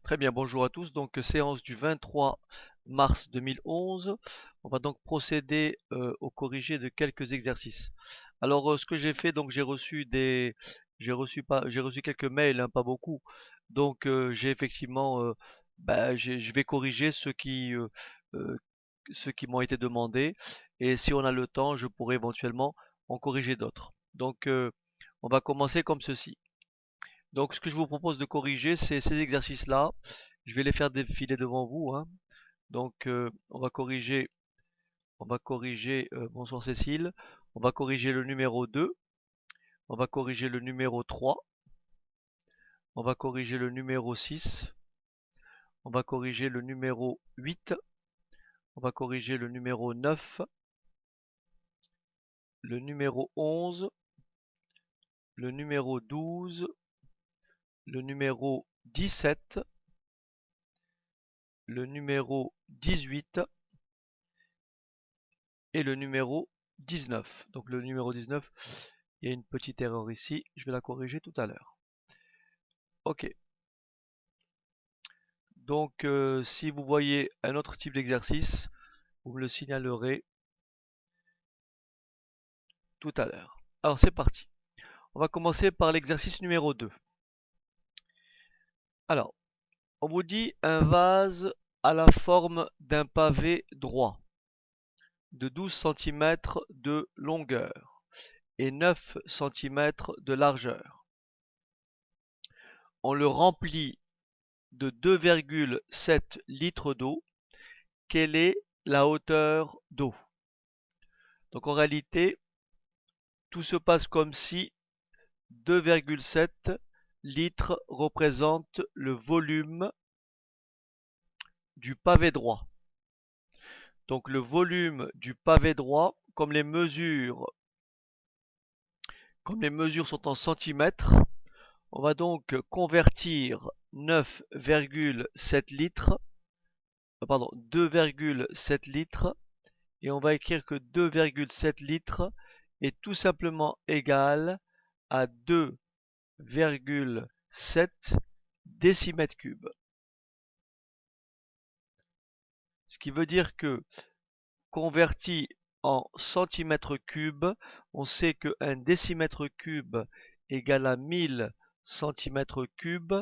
Très bien, bonjour à tous. Donc, séance du 23 mars 2011. On va donc procéder au corrigé de quelques exercices. Alors, ce que j'ai fait, donc j'ai reçu quelques mails, hein, pas beaucoup. Donc, j'ai effectivement, je vais corriger euh, ceux qui m'ont été demandés. Et si on a le temps, je pourrai éventuellement en corriger d'autres. Donc, on va commencer comme ceci. Donc, ce que je vous propose de corriger, c'est ces exercices-là. Je vais les faire défiler devant vous, hein. Donc, bonsoir Cécile. On va corriger le numéro 2. On va corriger le numéro 3. On va corriger le numéro 6. On va corriger le numéro 8. On va corriger le numéro 9. Le numéro 11. Le numéro 12. Le numéro 17. Le numéro 18. Et le numéro 19. Donc le numéro 19, il y a une petite erreur ici, je vais la corriger tout à l'heure. Ok. Donc si vous voyez un autre type d'exercice, vous me le signalerez tout à l'heure. Alors c'est parti. On va commencer par l'exercice numéro 2. Alors, on vous dit un vase à la forme d'un pavé droit de 12 cm de longueur et 9 cm de largeur. On le remplit de 2,7 litres d'eau. Quelle est la hauteur d'eau? Donc en réalité, tout se passe comme si 2,7 litres représente le volume du pavé droit. Donc le volume du pavé droit, comme les mesures sont en centimètres, on va donc convertir 9,7 litres, pardon, 2,7 litres, et on va écrire que 2,7 litres est tout simplement égal à 2,7 décimètres cubes. Ce qui veut dire que, converti en centimètres cubes, on sait qu'un décimètre cube égale à 1000 centimètres cubes,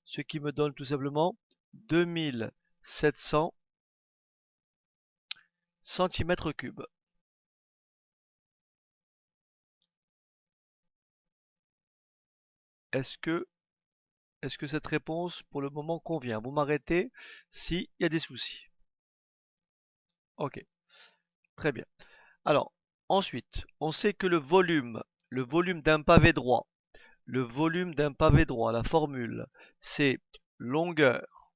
ce qui me donne tout simplement 2700 centimètres cubes. Est-ce que, est-ce que cette réponse pour le moment convient? Vous m'arrêtez s'il y a des soucis. Ok, très bien. Alors, ensuite, on sait que le volume d'un pavé droit, la formule, c'est longueur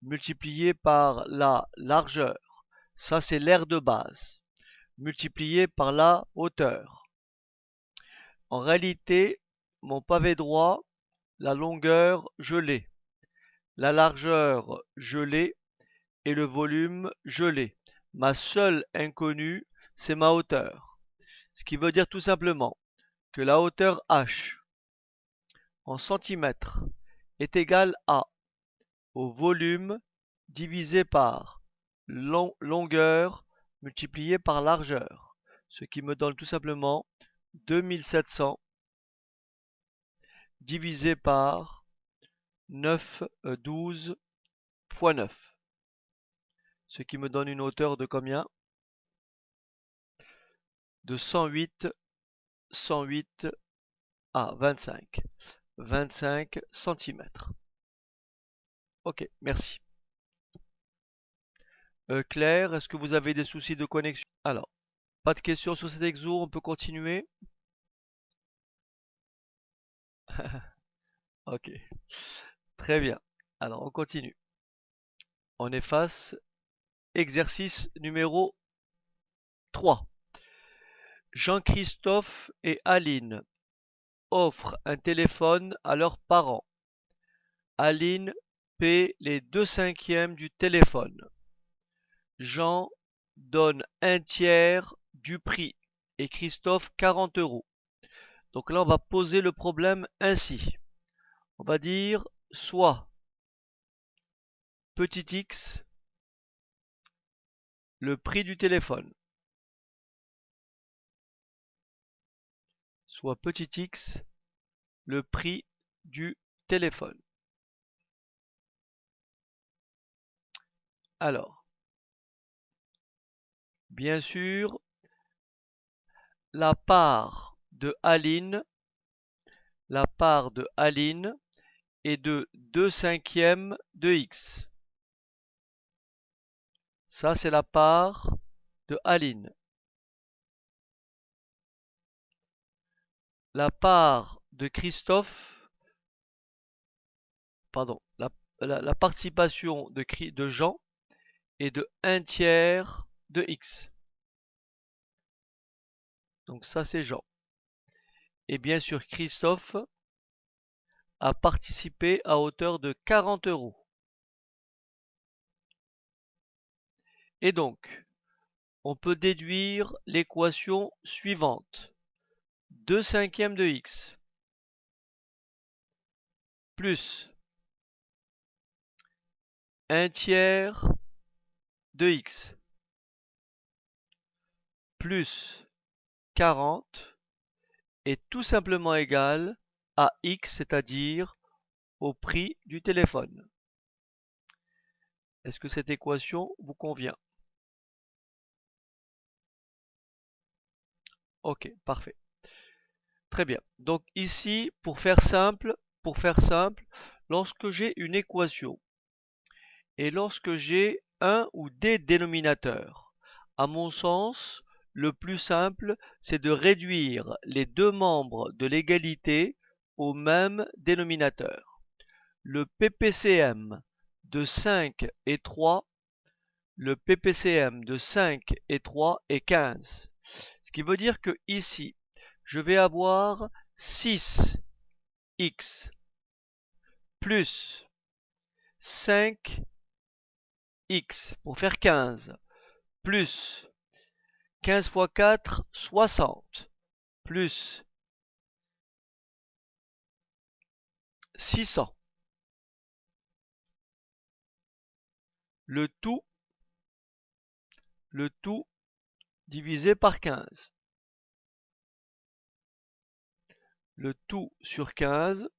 multiplié par la largeur, ça c'est l'aire de base, multiplié par la hauteur. En réalité, mon pavé droit, la longueur, je l'ai, la largeur, je l'ai, et le volume, je l'ai. Ma seule inconnue, c'est ma hauteur. Ce qui veut dire tout simplement que la hauteur h en centimètres est égale à au volume divisé par longueur multiplié par largeur, ce qui me donne tout simplement 2700 divisé par 12 fois 9, ce qui me donne une hauteur de combien? De 108 à 25 centimètres. Ok, merci. Claire, est-ce que vous avez des soucis de connexion? Alors, pas de questions sur cet exo, on peut continuer? Ok, très bien. Alors, on continue. On efface exercice numéro 3. Jean-Christophe et Aline offrent un téléphone à leurs parents. Aline paie les 2/5 du téléphone. Jean donne un tiers du prix et Christophe 40 euros. Donc là, on va poser le problème ainsi. On va dire soit petit x, le prix du téléphone. Soit petit x, le prix du téléphone. Alors, bien sûr, la part de Aline est de 2/5 de x. Ça, c'est la part de Aline. La part de Christophe, pardon, la participation de Jean est de 1/3 de x. Donc ça, c'est Jean. Et bien sûr, Christophe a participé à hauteur de 40 €. Et donc, on peut déduire l'équation suivante. 2/5 de x plus 1/3 de x plus 40 est tout simplement égal à x, c'est-à-dire au prix du téléphone. Est-ce que cette équation vous convient? Ok, parfait. Très bien. Donc ici, pour faire simple, lorsque j'ai une équation et lorsque j'ai un ou des dénominateurs, à mon sens, le plus simple, c'est de réduire les deux membres de l'égalité au même dénominateur. Le PPCM de 5 et 3, le PPCM de 5 et 3 est 15. Ce qui veut dire que ici, je vais avoir 6x plus 5x pour faire 15, plus 15 fois 4, 60, plus 600. Le tout divisé par 15. Le tout sur 15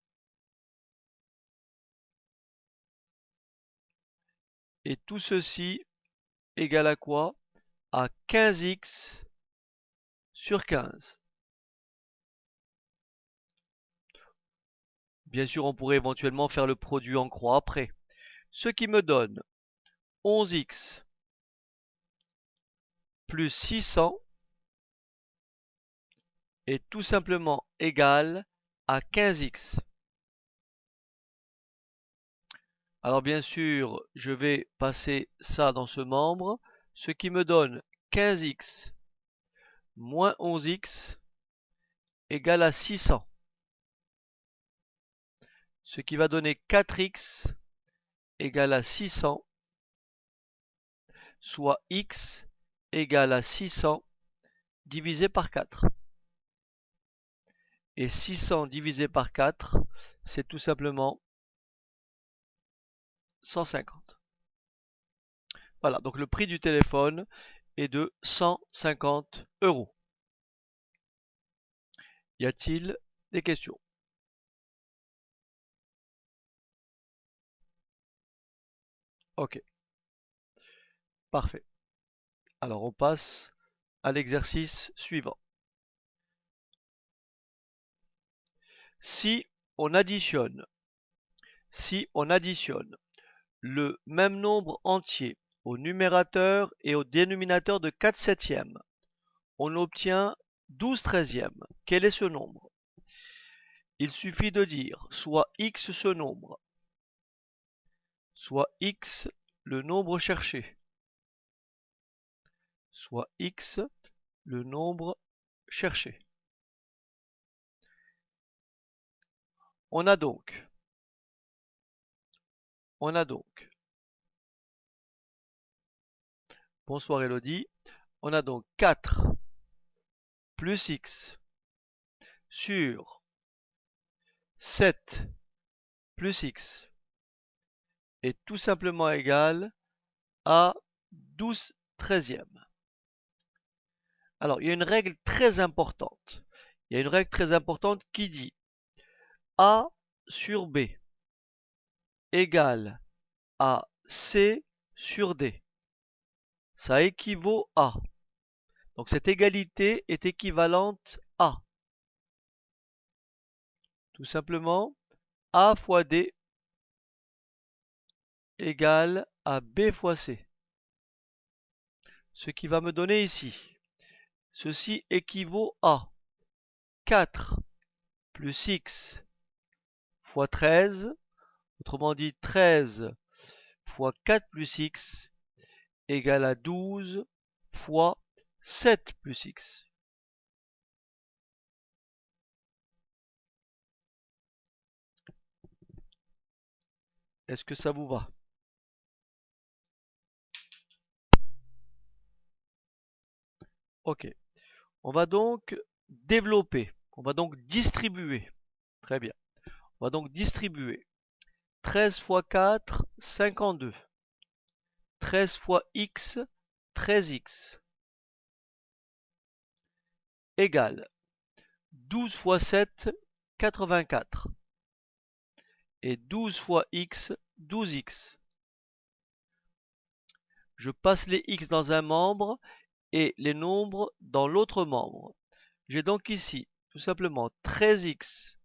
et tout ceci égale à quoi? À 15x sur 15. Bien sûr, on pourrait éventuellement faire le produit en croix après. Ce qui me donne 11x plus 600 est tout simplement égal à 15x. Alors bien sûr, je vais passer ça dans ce membre, ce qui me donne 15x moins 11x égale à 600. Ce qui va donner 4x égale à 600, soit x égale à 600 divisé par 4. Et 600 divisé par 4, c'est tout simplement 150. Voilà, donc le prix du téléphone est de 150 €. Y a-t-il des questions? Ok, parfait. Alors on passe à l'exercice suivant. Si on additionne le même nombre entier au numérateur et au dénominateur de 4/7, on obtient 12/13. Quel est ce nombre? Il suffit de dire soit x ce nombre, soit x le nombre cherché, soit x le nombre cherché. On a donc bonsoir Elodie, on a donc 4 plus x sur 7 plus x est tout simplement égal à 12 treizièmes. Alors, il y a une règle très importante. Il y a une règle très importante qui dit A sur B égale à C sur D. Ça équivaut à. Donc cette égalité est équivalente à. Tout simplement, A fois D égale à B fois C. Ce qui va me donner ici. Ceci équivaut à 4 plus X fois 13. Autrement dit, 13 fois 4 plus X égale à 12 fois 7 plus X. Est-ce que ça vous va? Ok. On va donc développer. On va donc distribuer. Très bien. On va donc distribuer. 13 fois 4, 52. 13 fois X, 13X. Égale 12 fois 7, 84. Et 12 fois X, 12X. Je passe les X dans un membre et les nombres dans l'autre membre. J'ai donc ici tout simplement 13X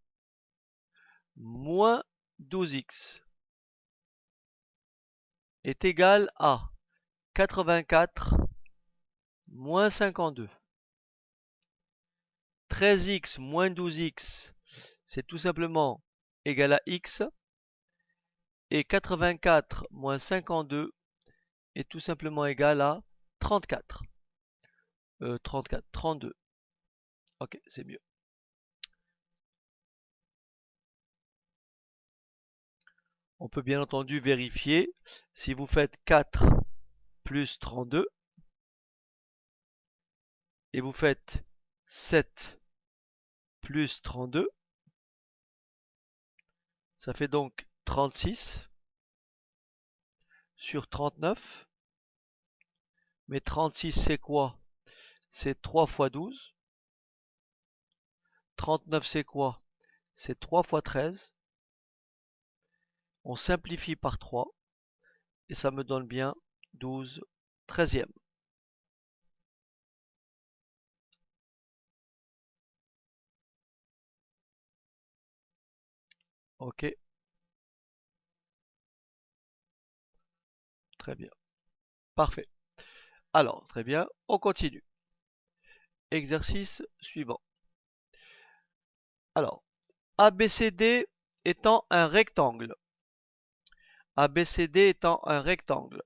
moins 12X est égal à 84 moins 52. 13X moins 12X, c'est tout simplement égal à X. Et 84 moins 52 est tout simplement égal à 34. 34, 32. Ok, c'est mieux. On peut bien entendu vérifier. Si vous faites 4 plus 32 et vous faites 7 plus 32, ça fait donc 36 sur 39. Mais 36 c'est quoi? C'est 3 fois 12. 39 c'est quoi? C'est 3 fois 13. On simplifie par 3 et ça me donne bien 12 treizièmes. Ok, très bien. Parfait. Alors, très bien, on continue. Exercice suivant. Alors, ABCD étant un rectangle. ABCD étant un rectangle.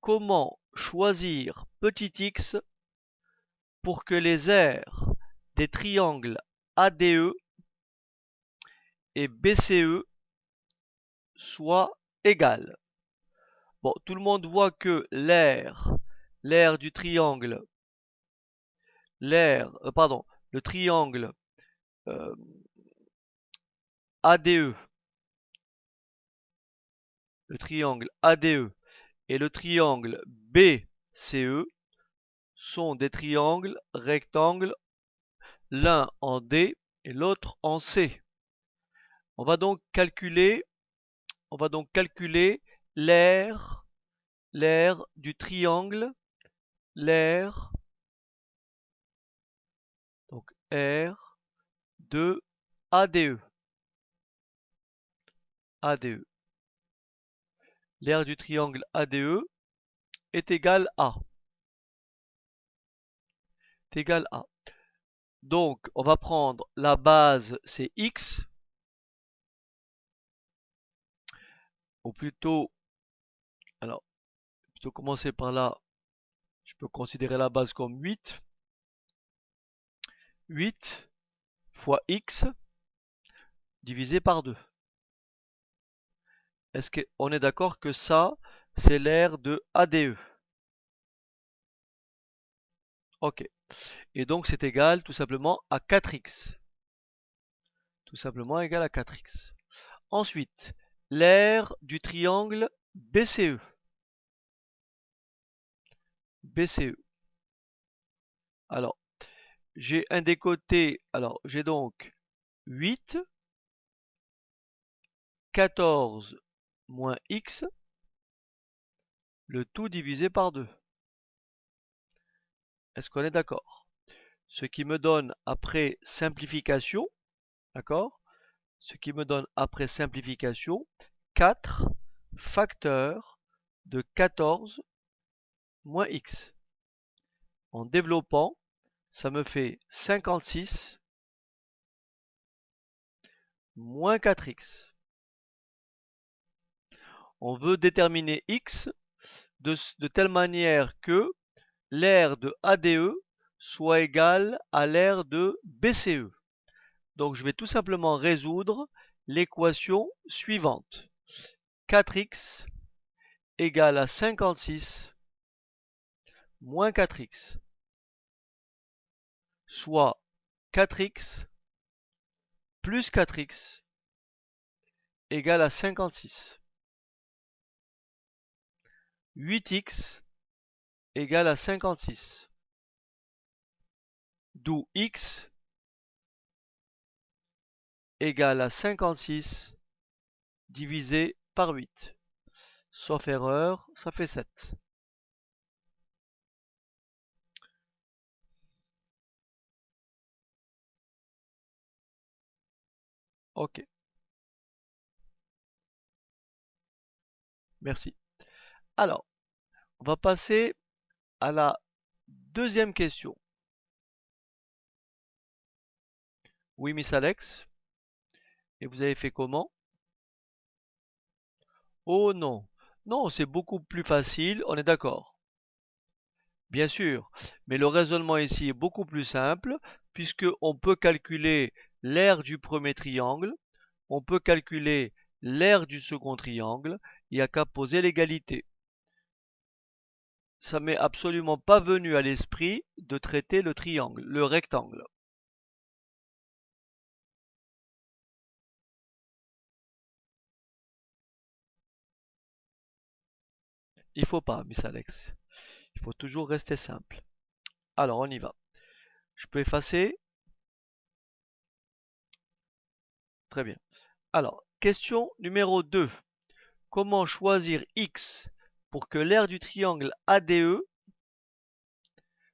Comment choisir petit x pour que les aires des triangles ADE et BCE soient égales? Bon, tout le monde voit que l'aire du triangle, le triangle ADE, le triangle ADE et le triangle BCE sont des triangles rectangles, l'un en D et l'autre en C. On va donc calculer l'aire du triangle, l'aire donc R de ADE. ADE. L'aire du triangle ADE est égal à. Donc, on va prendre la base, c'est X. Ou plutôt, alors, plutôt commencer par là, je peux considérer la base comme 8. 8 fois X divisé par 2. Est-ce qu'on est d'accord que ça, c'est l'aire de ADE? Ok. Et donc, c'est égal tout simplement à 4x. Tout simplement égal à 4x. Ensuite, l'aire du triangle BCE. BCE. Alors, j'ai un des côtés, alors j'ai donc 8, 14 moins x, le tout divisé par 2. Est-ce qu'on est d'accord? Ce qui me donne après simplification, d'accord? Ce qui me donne après simplification 4 facteurs de 14 moins x. En développant, ça me fait 56 moins 4x. On veut déterminer x de telle manière que l'aire de ADE soit égale à l'aire de BCE. Donc je vais tout simplement résoudre l'équation suivante. 4x égale à 56 moins 4x, soit 4x plus 4x égale à 56. 8x égale à 56. D'où x égale à 56 divisé par 8. Sauf erreur, ça fait 7. Ok, merci. Alors, on va passer à la deuxième question. Oui, Miss Alex. Et vous avez fait comment? Oh non. Non, c'est beaucoup plus facile, on est d'accord. Bien sûr, mais le raisonnement ici est beaucoup plus simple, puisque on peut calculer l'aire du premier triangle, on peut calculer l'aire du second triangle, il n'y a qu'à poser l'égalité. Ça m'est absolument pas venu à l'esprit de traiter le triangle, le rectangle. Il faut pas, Miss Alex. Il faut toujours rester simple. Alors, on y va. Je peux effacer? Très bien. Alors, question numéro 2. Comment choisir x pour que l'aire du triangle ADE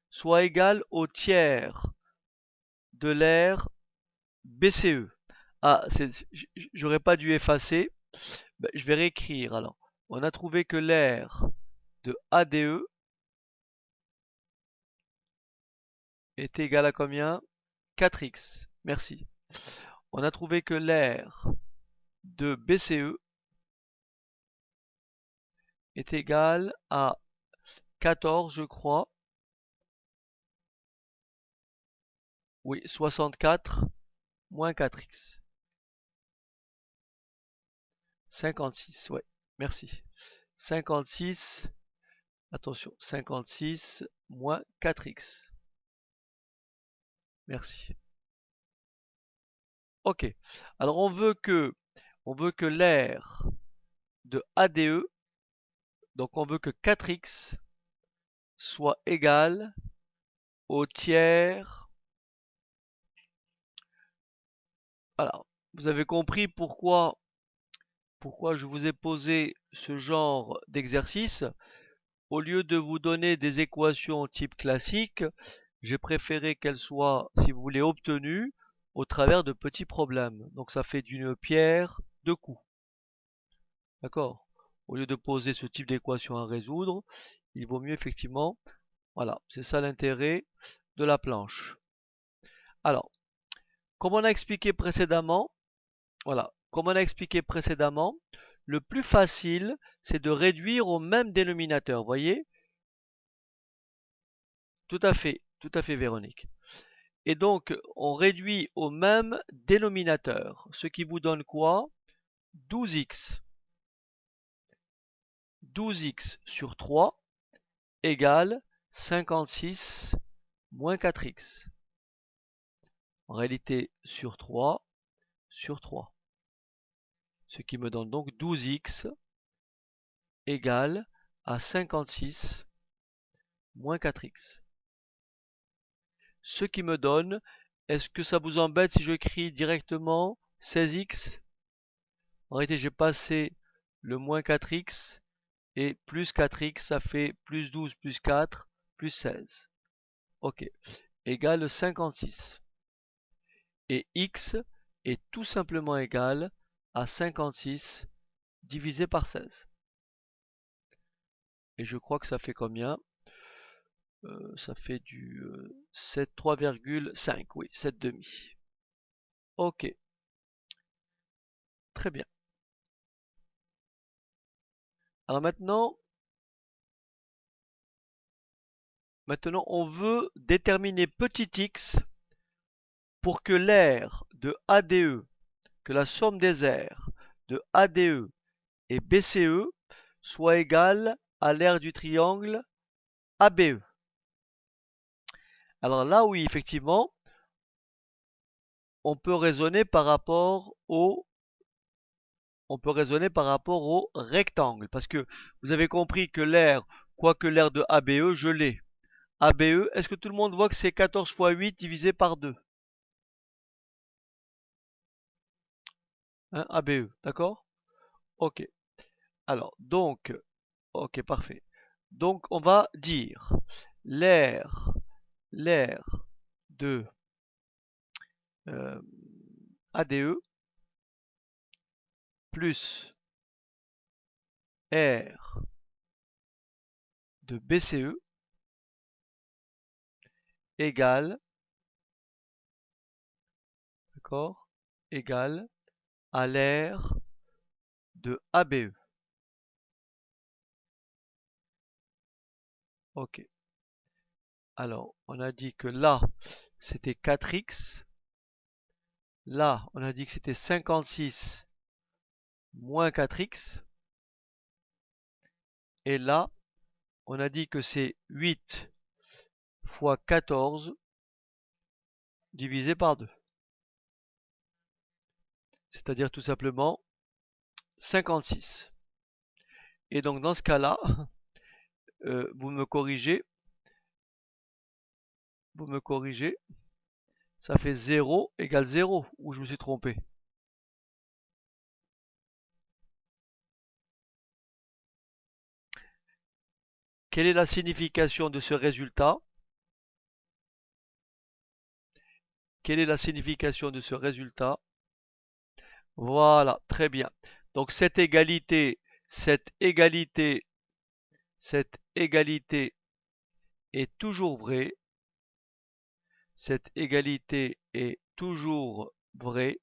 soit égale au tiers de l'aire BCE? Ah, j'aurais pas dû effacer. Ben, je vais réécrire alors. On a trouvé que l'aire de ADE est égale à combien? 4x. Merci. On a trouvé que l'aire de BCE est égale à 14, je crois. Oui, 64 moins 4x. 56, ouais, merci. 56, attention, 56 moins 4x. Merci. Ok. Alors on veut que l'aire de ADE, donc on veut que 4x soit égal au tiers. Alors, vous avez compris pourquoi je vous ai posé ce genre d'exercice. Au lieu de vous donner des équations type classique, j'ai préféré qu'elles soient, si vous voulez, obtenues au travers de petits problèmes. Donc ça fait d'une pierre deux coups. D'accord? Au lieu de poser ce type d'équation à résoudre, il vaut mieux effectivement, voilà, c'est ça l'intérêt de la planche. Alors, comme on a expliqué précédemment, voilà, comme on a expliqué précédemment, le plus facile, c'est de réduire au même dénominateur. Voyez? Tout à fait, Véronique. Et donc, on réduit au même dénominateur, ce qui vous donne quoi? 12x. 12x sur 3 égale 56 moins 4x. En réalité, sur 3 sur 3. Ce qui me donne donc 12x égale à 56 moins 4x. Ce qui me donne, est-ce que ça vous embête si j'écris directement 16x? En réalité, j'ai passé le moins 4x et plus 4x, ça fait plus 12 plus 4 plus 16. Ok, égale 56. Et x est tout simplement égal à 56 divisé par 16. Et je crois que ça fait combien? Ça fait du 3,5, oui, 7 demi. Ok, très bien. Alors maintenant, on veut déterminer petit x pour que l'aire de ADE, que la somme des aires de ADE et BCE soit égale à l'aire du triangle ABE. Alors là, oui, effectivement, on peut raisonner par rapport au rectangle, parce que vous avez compris que l'aire, quoique l'aire de ABE, je l'ai. ABE, est-ce que tout le monde voit que c'est 14 fois 8 divisé par 2? Hein, ABE, d'accord? Ok. Alors, donc, ok, parfait. Donc, on va dire l'aire de ADE plus aire de BCE égale, d'accord, égale à l'aire de ABE. Ok. Alors, on a dit que là, c'était 4x. Là, on a dit que c'était 56 moins 4x. Et là, on a dit que c'est 8 fois 14 divisé par 2. C'est-à-dire tout simplement 56. Et donc dans ce cas-là, vous me corrigez, ça fait 0 égale 0, ou je me suis trompé? Quelle est la signification de ce résultat? Quelle est la signification de ce résultat? Voilà, très bien. Donc cette égalité est toujours vraie. Cette égalité est toujours vraie.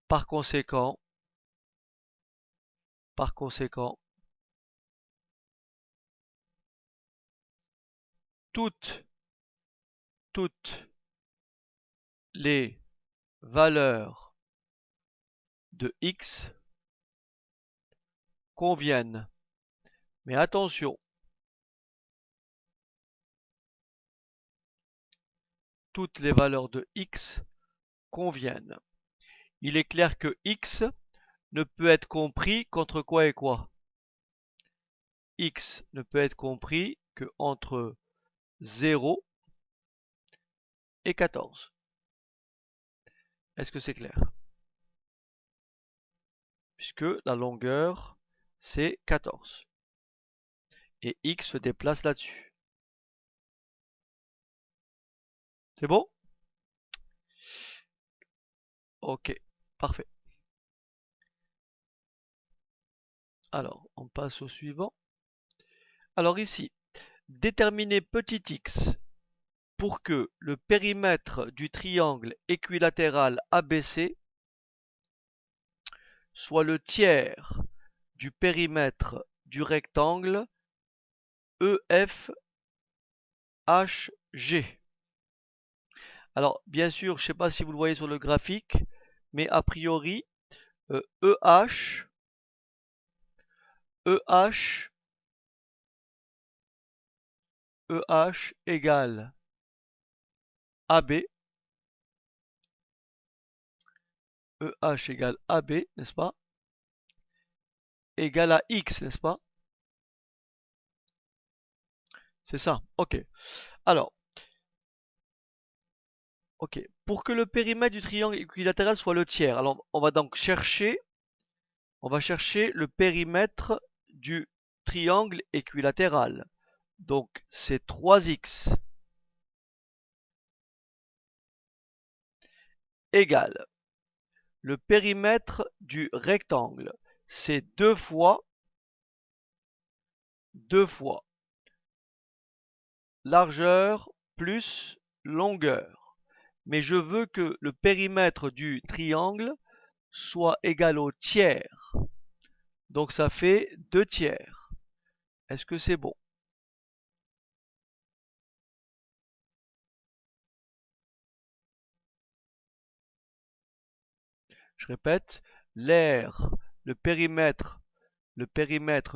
Par conséquent, toutes les valeurs de x conviennent. Mais attention, toutes les valeurs de x conviennent. Il est clair que x ne peut être compris qu'entre quoi et quoi? X ne peut être compris que entre 0 et 14. Est-ce que c'est clair? Puisque la longueur, c'est 14. Et x se déplace là-dessus. C'est bon? Ok, parfait. Alors, on passe au suivant. Alors ici, déterminer petit x pour que le périmètre du triangle équilatéral ABC soit le tiers du périmètre du rectangle EFHG. Alors, bien sûr, je ne sais pas si vous le voyez sur le graphique, mais a priori, EH égale AB EH égale AB, n'est-ce pas? Égale à X, n'est-ce pas? C'est ça, ok. Alors, ok. Pour que le périmètre du triangle équilatéral soit le tiers, alors on va donc chercher le périmètre du triangle équilatéral. Donc c'est 3x égale le périmètre du rectangle. C'est 2 fois largeur plus longueur. Mais je veux que le périmètre du triangle soit égal au tiers. Donc ça fait 2 tiers. Est-ce que c'est bon? Je répète, l'aire, le périmètre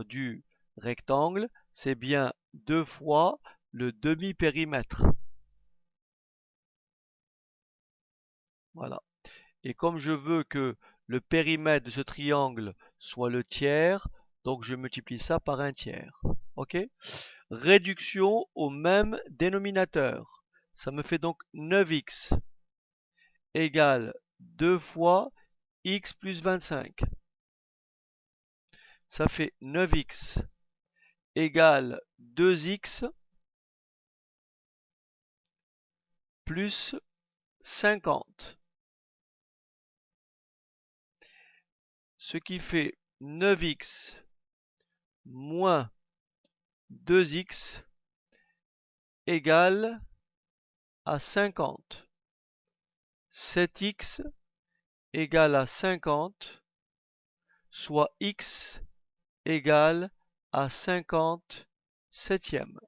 du rectangle, c'est bien 2 fois le demi-périmètre. Voilà. Et comme je veux que le périmètre de ce triangle soit le tiers, donc je multiplie ça par un tiers. Ok? Réduction au même dénominateur. Ça me fait donc 9x égale 2 fois x plus 25. Ça fait 9x égale 2x plus 50. Ce qui fait 9x moins 2x égale à 50. 7x égale à 50, soit x égale à 50 septièmes.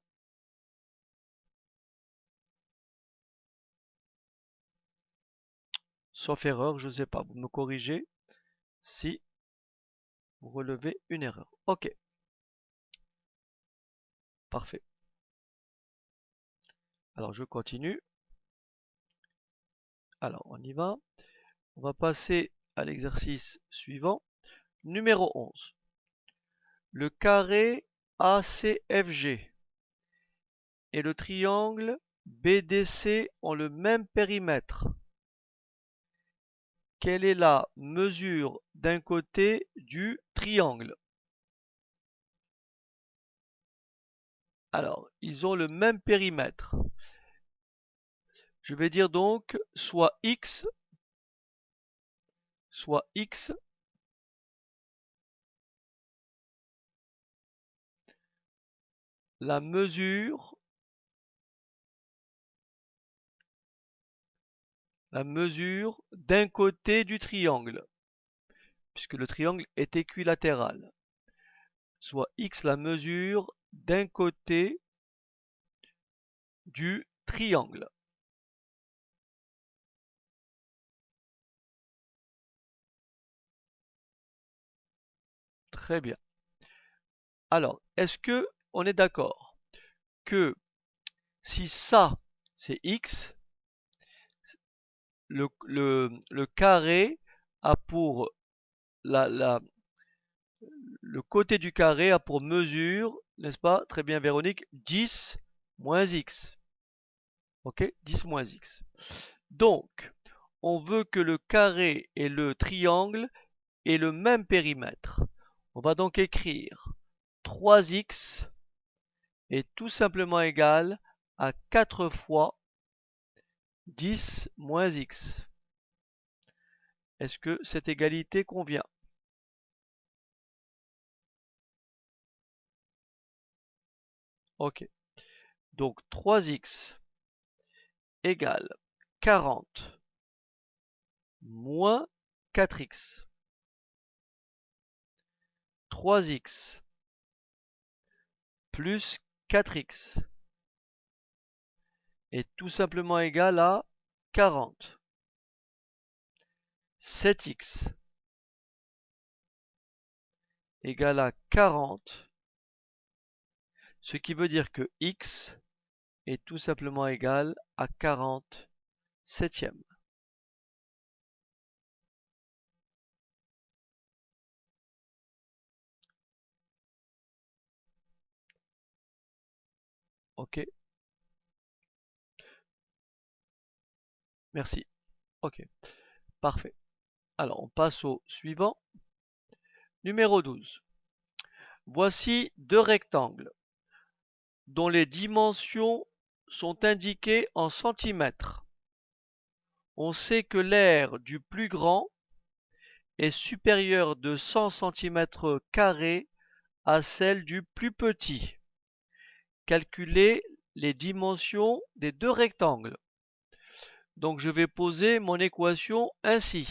Sauf erreur, je ne sais pas, vous me corrigez si vous relevez une erreur. Ok, parfait. Alors je continue. Alors on y va. On va passer à l'exercice suivant. Numéro 11. Le carré ACFG et le triangle BDC ont le même périmètre. Quelle est la mesure d'un côté du triangle? Alors, ils ont le même périmètre. Je vais dire donc soit x la mesure d'un côté du triangle, puisque le triangle est équilatéral. Soit x la mesure d'un côté du triangle. Très bien. Alors, est-ce que on est d'accord que si ça c'est x, le carré a pour le côté du carré a pour mesure, n'est-ce pas? Très bien Véronique, 10 moins x. Ok? 10 moins x. Donc, on veut que le carré et le triangle aient le même périmètre. On va donc écrire 3x est tout simplement égal à 4 fois 10 moins x. Est-ce que cette égalité convient? Ok. Donc 3x égale 40 moins 4x. 3x plus 4x est tout simplement égal à 40. 7x égale à 40, ce qui veut dire que x est tout simplement égal à 40 septièmes. OK. Merci. OK. Parfait. Alors, on passe au suivant. Numéro 12. Voici deux rectangles dont les dimensions sont indiquées en centimètres. On sait que l'aire du plus grand est supérieure de 100 cm² à celle du plus petit. Calculez les dimensions des deux rectangles. Donc je vais poser mon équation ainsi.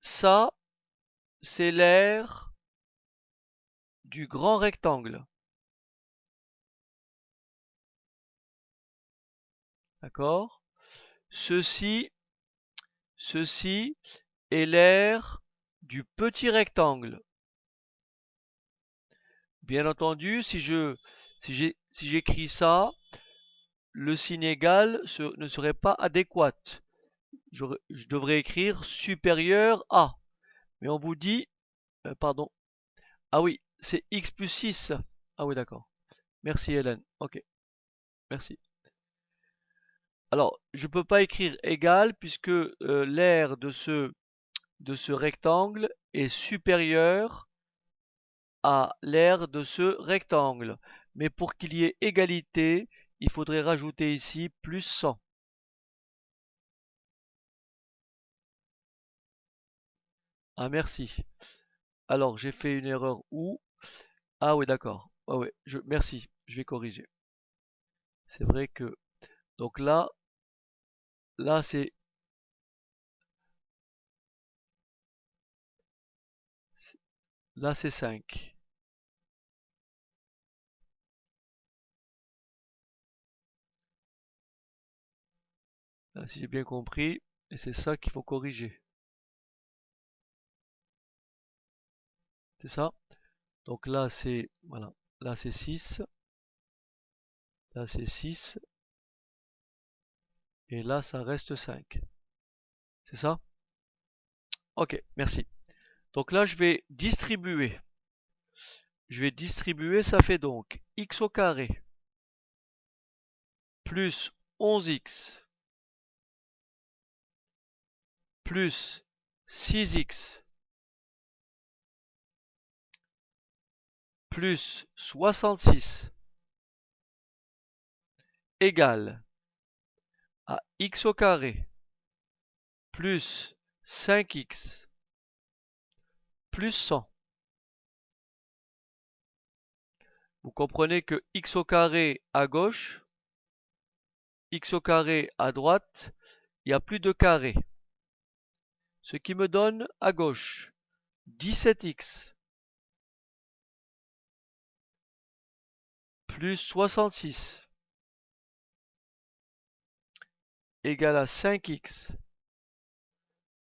Ça, c'est l'aire du grand rectangle. D'accord? Ceci est l'aire du petit rectangle. Bien entendu, si j'écris ça, le signe égal ne serait pas adéquat. Je devrais écrire supérieur à. Mais on vous dit, pardon. Ah oui, c'est x plus 6. Ah oui, d'accord. Merci Hélène. Ok, merci. Alors, je ne peux pas écrire égal puisque l'aire de ce rectangle est supérieure à l'aire de ce rectangle. Mais pour qu'il y ait égalité, il faudrait rajouter ici plus 100. Ah merci. Alors j'ai fait une erreur où? Ah oui d'accord. Ah ouais, merci, je vais corriger. C'est vrai que donc là c'est 5. Là, si j'ai bien compris, et c'est ça qu'il faut corriger. C'est ça? Donc là c'est voilà, là c'est 6, là c'est 6 et là ça reste 5. C'est ça? OK, merci. Donc là je vais distribuer. Ça fait donc x au carré plus 11x plus 6x plus 66 égale à x au carré plus 5x plus 100. Vous comprenez que x au carré à gauche, x au carré à droite, il n'y a plus de carré. Ce qui me donne à gauche 17x plus 66 égale à 5x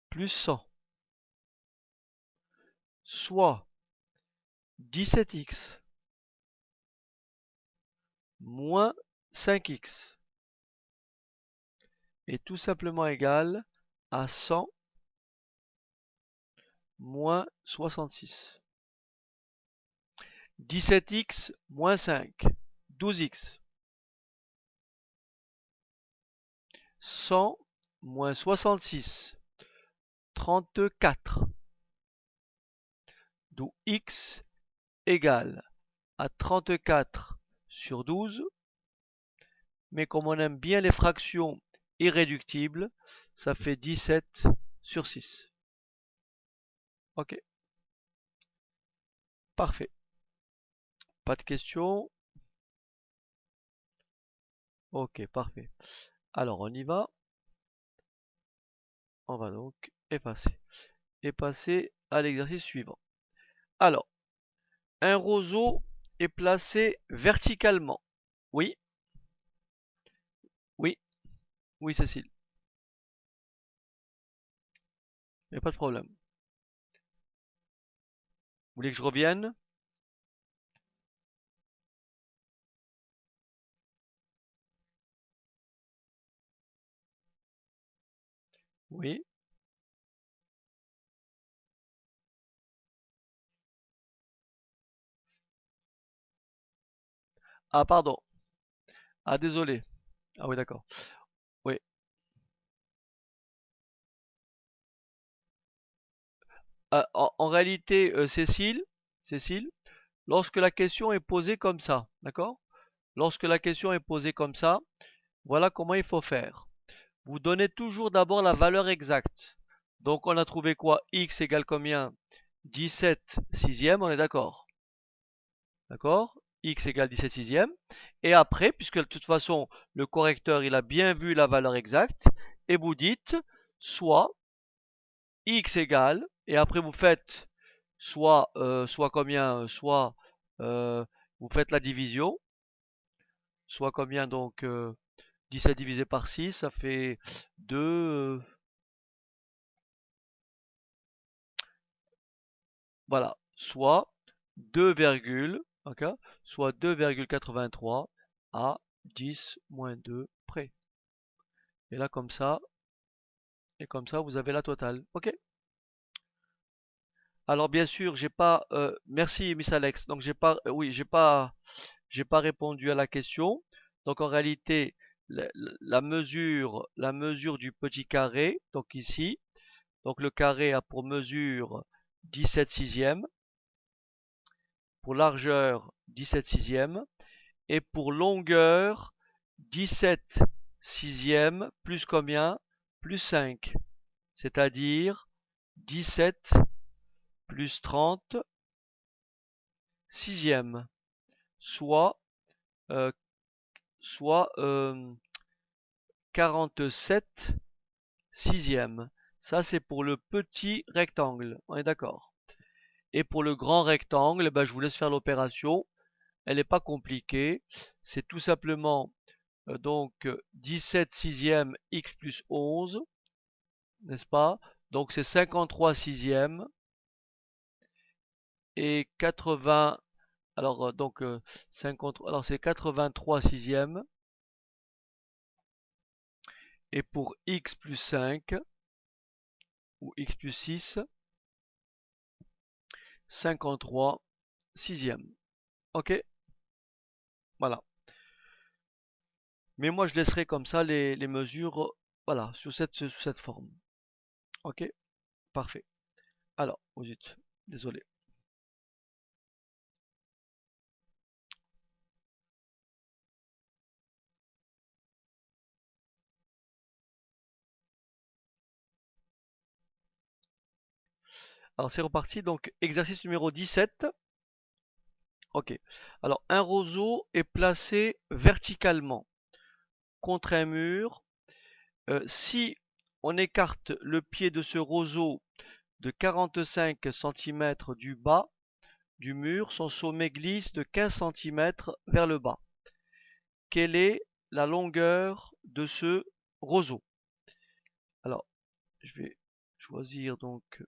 plus 100, soit 17x moins 5x est tout simplement égal à 100 moins 66. 17x moins 5, 12x. 100 moins 66, 34. D'où x égale à 34 sur 12. Mais comme on aime bien les fractions irréductibles, ça fait 17 sur 6. Ok, parfait. Pas de questions? Ok, parfait. Alors on y va. On va donc effacer. Et passer à l'exercice suivant. Alors, un roseau est placé verticalement. Oui, oui, oui Cécile. Il n'y a pas de problème. Vous voulez que je revienne? Oui. Ah, pardon. Ah, désolé. Ah oui, d'accord. Oui. En réalité, Cécile, lorsque la question est posée comme ça, d'accord? Lorsque la question est posée comme ça, voilà comment il faut faire. Vous donnez toujours d'abord la valeur exacte. Donc on a trouvé quoi? X égale combien? 17 sixième, on est d'accord? D'accord? X égale 17 sixième. Et après, puisque de toute façon, le correcteur, il a bien vu la valeur exacte, et vous dites soit X égale, et après vous faites soit combien? Soit vous faites la division, soit combien donc 17 divisé par 6, ça fait 2, voilà, soit 2, ok, soit 2,83 à 10 moins 2 près. Et là, comme ça, vous avez la totale. Ok. Alors, bien sûr, j'ai pas. Merci, Miss Alex. Donc, j'ai pas. Oui, j'ai pas répondu à la question. Donc, en réalité, la mesure du petit carré, donc ici, donc le carré a pour mesure 17 sixièmes, pour largeur 17 sixièmes, et pour longueur 17 sixièmes plus combien? Plus 5, c'est-à-dire 17 plus 30 sixièmes, soit, euh, soit 47 sixièmes. Ça, c'est pour le petit rectangle, on est d'accord. Et pour le grand rectangle, ben, je vous laisse faire l'opération. Elle n'est pas compliquée. C'est tout simplement donc 17 sixièmes x plus 11, n'est-ce pas? Donc c'est 53 sixièmes et 80. Alors donc 50, alors c'est 83 sixièmes, et pour x plus 5 ou x plus 6, 53 sixièmes. Ok, voilà. Mais moi je laisserai comme ça les mesures, voilà, sous cette forme. Ok, parfait. Alors, oh zut, désolé. Alors c'est reparti, donc exercice numéro 17. Ok. Alors un roseau est placé verticalement contre un mur. Si on écarte le pied de ce roseau de 45 centimètres du bas du mur, son sommet glisse de 15 centimètres vers le bas. Quelle est la longueur de ce roseau? Alors, je vais choisir donc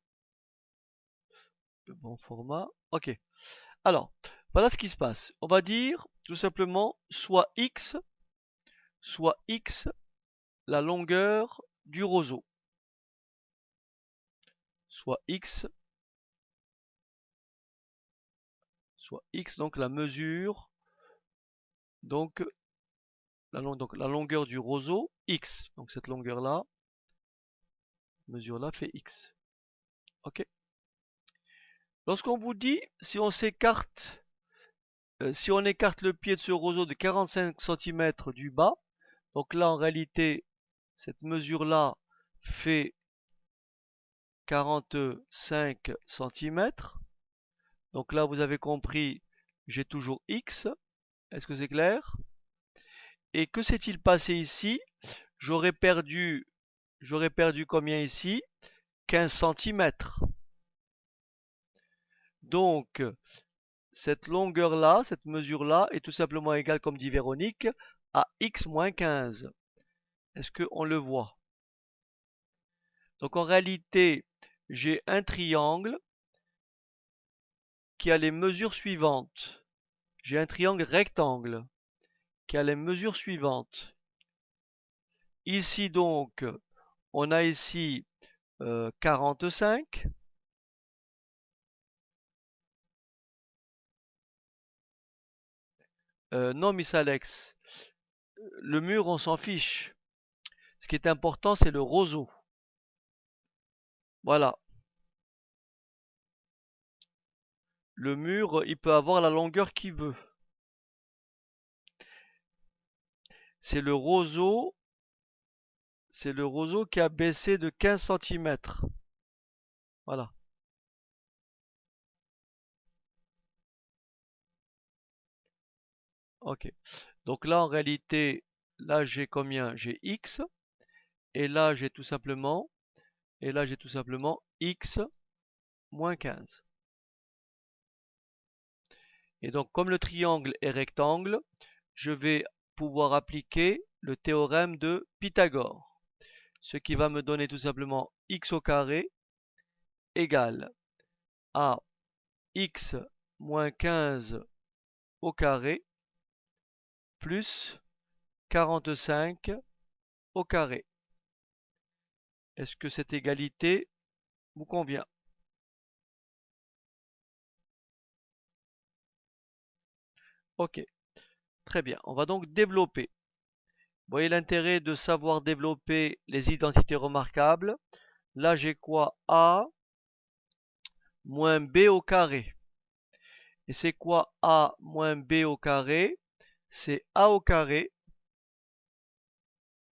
le bon format. Ok. Alors, voilà ce qui se passe. On va dire tout simplement soit x la longueur du roseau, soit x, donc la mesure, donc donc la longueur du roseau x. Donc cette longueur là, mesure là fait x. Ok. Lorsqu'on vous dit si on écarte le pied de ce roseau de 45 centimètres du bas, donc là en réalité cette mesure là fait 45 centimètres. Donc là vous avez compris, j'ai toujours x. Est-ce que c'est clair? Et que s'est-il passé ici? J'aurais perdu, j'aurais perdu combien ici? 15 centimètres. Donc, cette longueur-là, cette mesure-là, est tout simplement égale, comme dit Véronique, à x moins 15. Est-ce qu'on le voit? Donc, en réalité, j'ai un triangle qui a les mesures suivantes. J'ai un triangle rectangle qui a les mesures suivantes. Ici, donc, on a ici 45. Non, Miss Alex, le mur, on s'en fiche. Ce qui est important, c'est le roseau. Voilà. Le mur, il peut avoir la longueur qu'il veut. C'est le roseau qui a baissé de 15 cm. Voilà. Ok. Donc là, en réalité, là, j'ai combien? J'ai X. Et là, j'ai tout simplement, X moins 15. Et donc, comme le triangle est rectangle, je vais pouvoir appliquer le théorème de Pythagore. Ce qui va me donner tout simplement x au carré égale à x moins 15 au carré plus 45 au carré. Est-ce que cette égalité vous convient? Ok, très bien. On va donc développer. Vous voyez l'intérêt de savoir développer les identités remarquables. Là, j'ai quoi? A moins B au carré. Et c'est quoi A moins B au carré? C'est A au carré,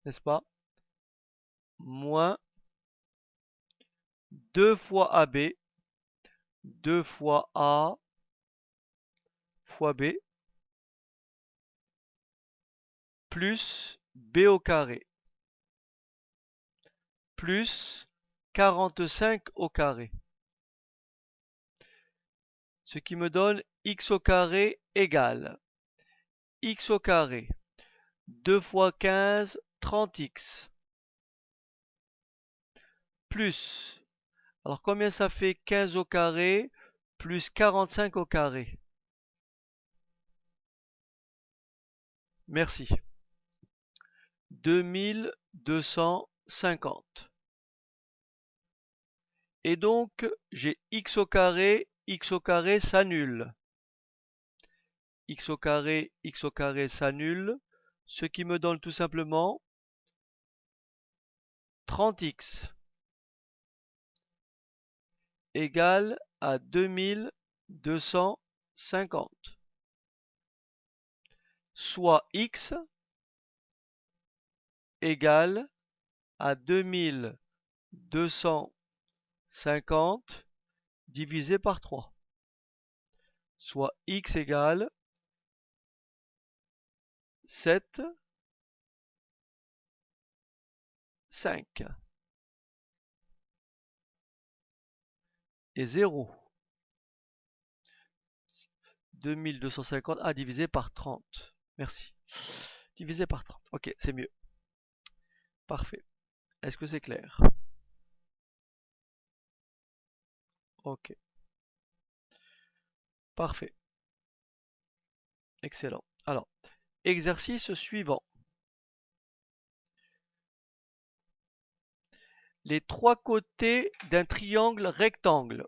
n'est-ce pas? Moins 2 fois AB, 2 fois A fois B, plus B au carré, plus 45 au carré. Ce qui me donne x au carré égale x au carré, 2 fois 15, 30x, plus, alors combien ça fait 15 au carré, plus 45 au carré? Merci. 2250. Et donc, j'ai x au carré s'annule. X au carré s'annule, ce qui me donne tout simplement 30x égale à 2250. Soit x égale à 2250 divisé par 3. Soit x égale 7, 5 et 0. 2250 à divisé par 30. Merci. Divisé par 30. Ok, c'est mieux. Parfait. Est-ce que c'est clair? Ok. Parfait. Excellent. Alors, exercice suivant. Les trois côtés d'un triangle rectangle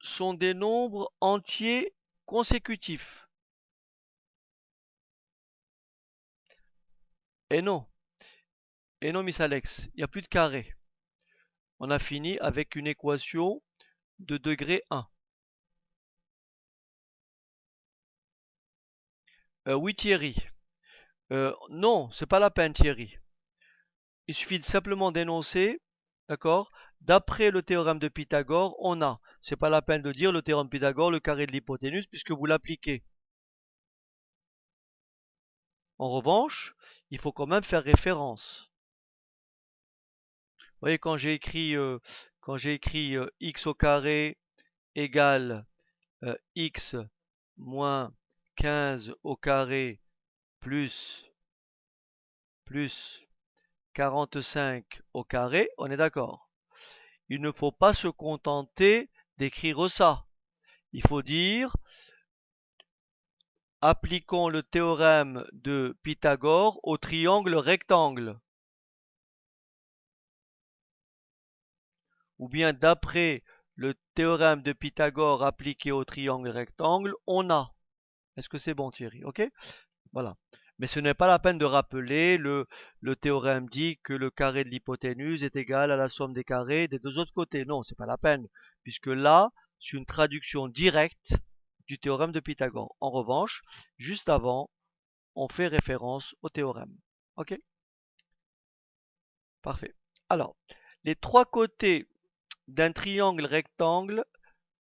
sont des nombres entiers consécutifs. Et non, Miss Alex, il n'y a plus de carré. On a fini avec une équation de degré 1. Oui, Thierry. Non, c'est pas la peine, Thierry. Il suffit simplement d'énoncer, d'accord? D'après le théorème de Pythagore, on a. C'est pas la peine de dire le théorème de Pythagore, le carré de l'hypoténuse, puisque vous l'appliquez. En revanche, il faut quand même faire référence. Vous voyez, quand j'ai écrit x au carré égale x moins 15 au carré plus 45 au carré, on est d'accord. Il ne faut pas se contenter d'écrire ça. Il faut dire appliquons le théorème de Pythagore au triangle rectangle. Ou bien d'après le théorème de Pythagore appliqué au triangle rectangle, on a. Est-ce que c'est bon, Thierry? Ok? Voilà. Mais ce n'est pas la peine de rappeler le théorème dit que le carré de l'hypoténuse est égal à la somme des carrés des deux autres côtés. Non, c'est pas la peine, puisque là, c'est une traduction directe du théorème de Pythagore. En revanche, juste avant, on fait référence au théorème. Ok? Parfait. Alors, les trois côtés d'un triangle rectangle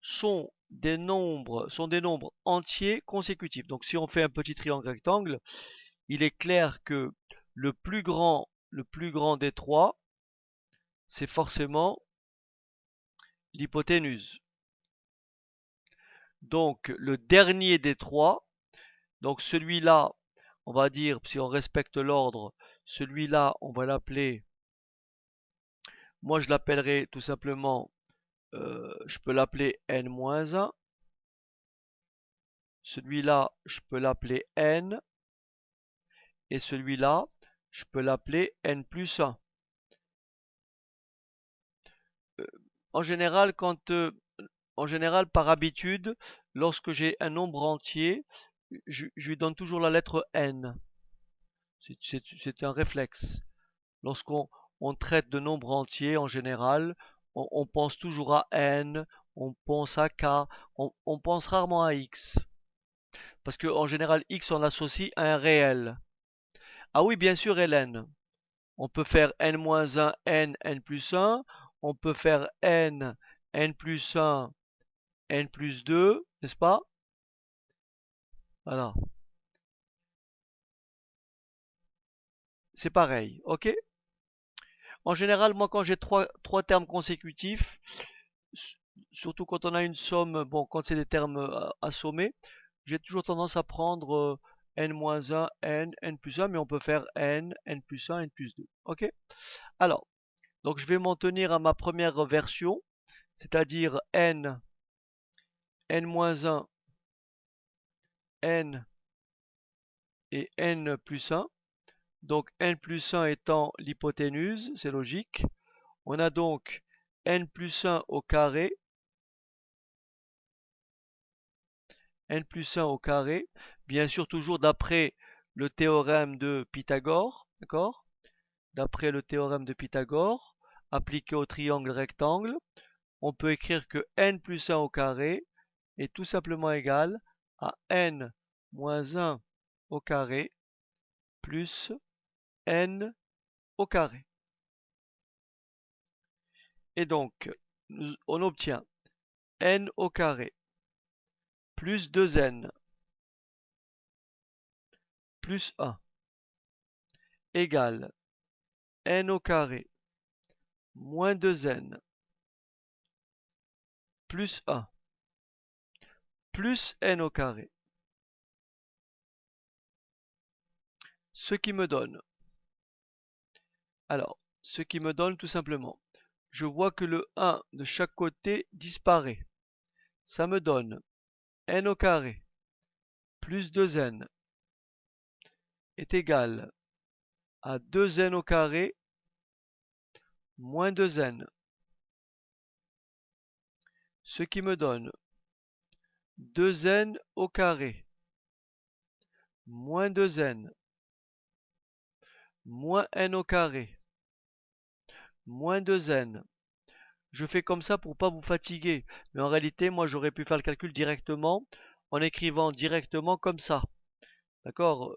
sont des nombres entiers consécutifs. Donc si on fait un petit triangle rectangle, il est clair que le plus grand des trois, c'est forcément l'hypoténuse. Donc le dernier des trois, donc celui-là, on va dire, si on respecte l'ordre, celui-là, on va l'appeler, moi je l'appellerai tout simplement, je peux l'appeler n-1. Celui-là, je peux l'appeler n. Et celui-là, je peux l'appeler n plus 1. En général, par habitude, lorsque j'ai un nombre entier, je lui donne toujours la lettre n. C'est un réflexe. Lorsqu'on traite de nombres entiers, en général, on pense toujours à n, on pense à k, on pense rarement à x. Parce qu'en général, x, on l'associe à un réel. Ah oui, bien sûr, Hélène. On peut faire n-1, n plus 1. On peut faire n plus 1, n plus 2, n'est-ce pas? Voilà. C'est pareil, ok? En général, moi, quand j'ai trois termes consécutifs, surtout quand on a une somme, bon, quand c'est des termes assommés, j'ai toujours tendance à prendre n-1, n plus 1, mais on peut faire n plus 1, n plus 2, ok? Alors, donc je vais m'en tenir à ma première version, c'est-à-dire n-1, n et n plus 1. Donc n plus 1 étant l'hypoténuse, c'est logique. On a donc n plus 1 au carré, n plus 1 au carré, bien sûr toujours d'après le théorème de Pythagore, d'accord? D'après le théorème de Pythagore, appliqué au triangle rectangle, on peut écrire que n plus 1 au carré est tout simplement égal à n moins 1 au carré plus n au carré. Et donc, on obtient n au carré plus 2n plus 1 égale n au carré moins 2n plus 1 plus n au carré. Ce qui me donne, tout simplement, je vois que le 1 de chaque côté disparaît. Ça me donne n au carré plus 2n est égal à 2n au carré moins 2n. Ce qui me donne 2n au carré moins 2n moins n au carré moins 2n. Je fais comme ça pour pas vous fatiguer, mais en réalité, moi j'aurais pu faire le calcul directement en écrivant directement comme ça. D'accord?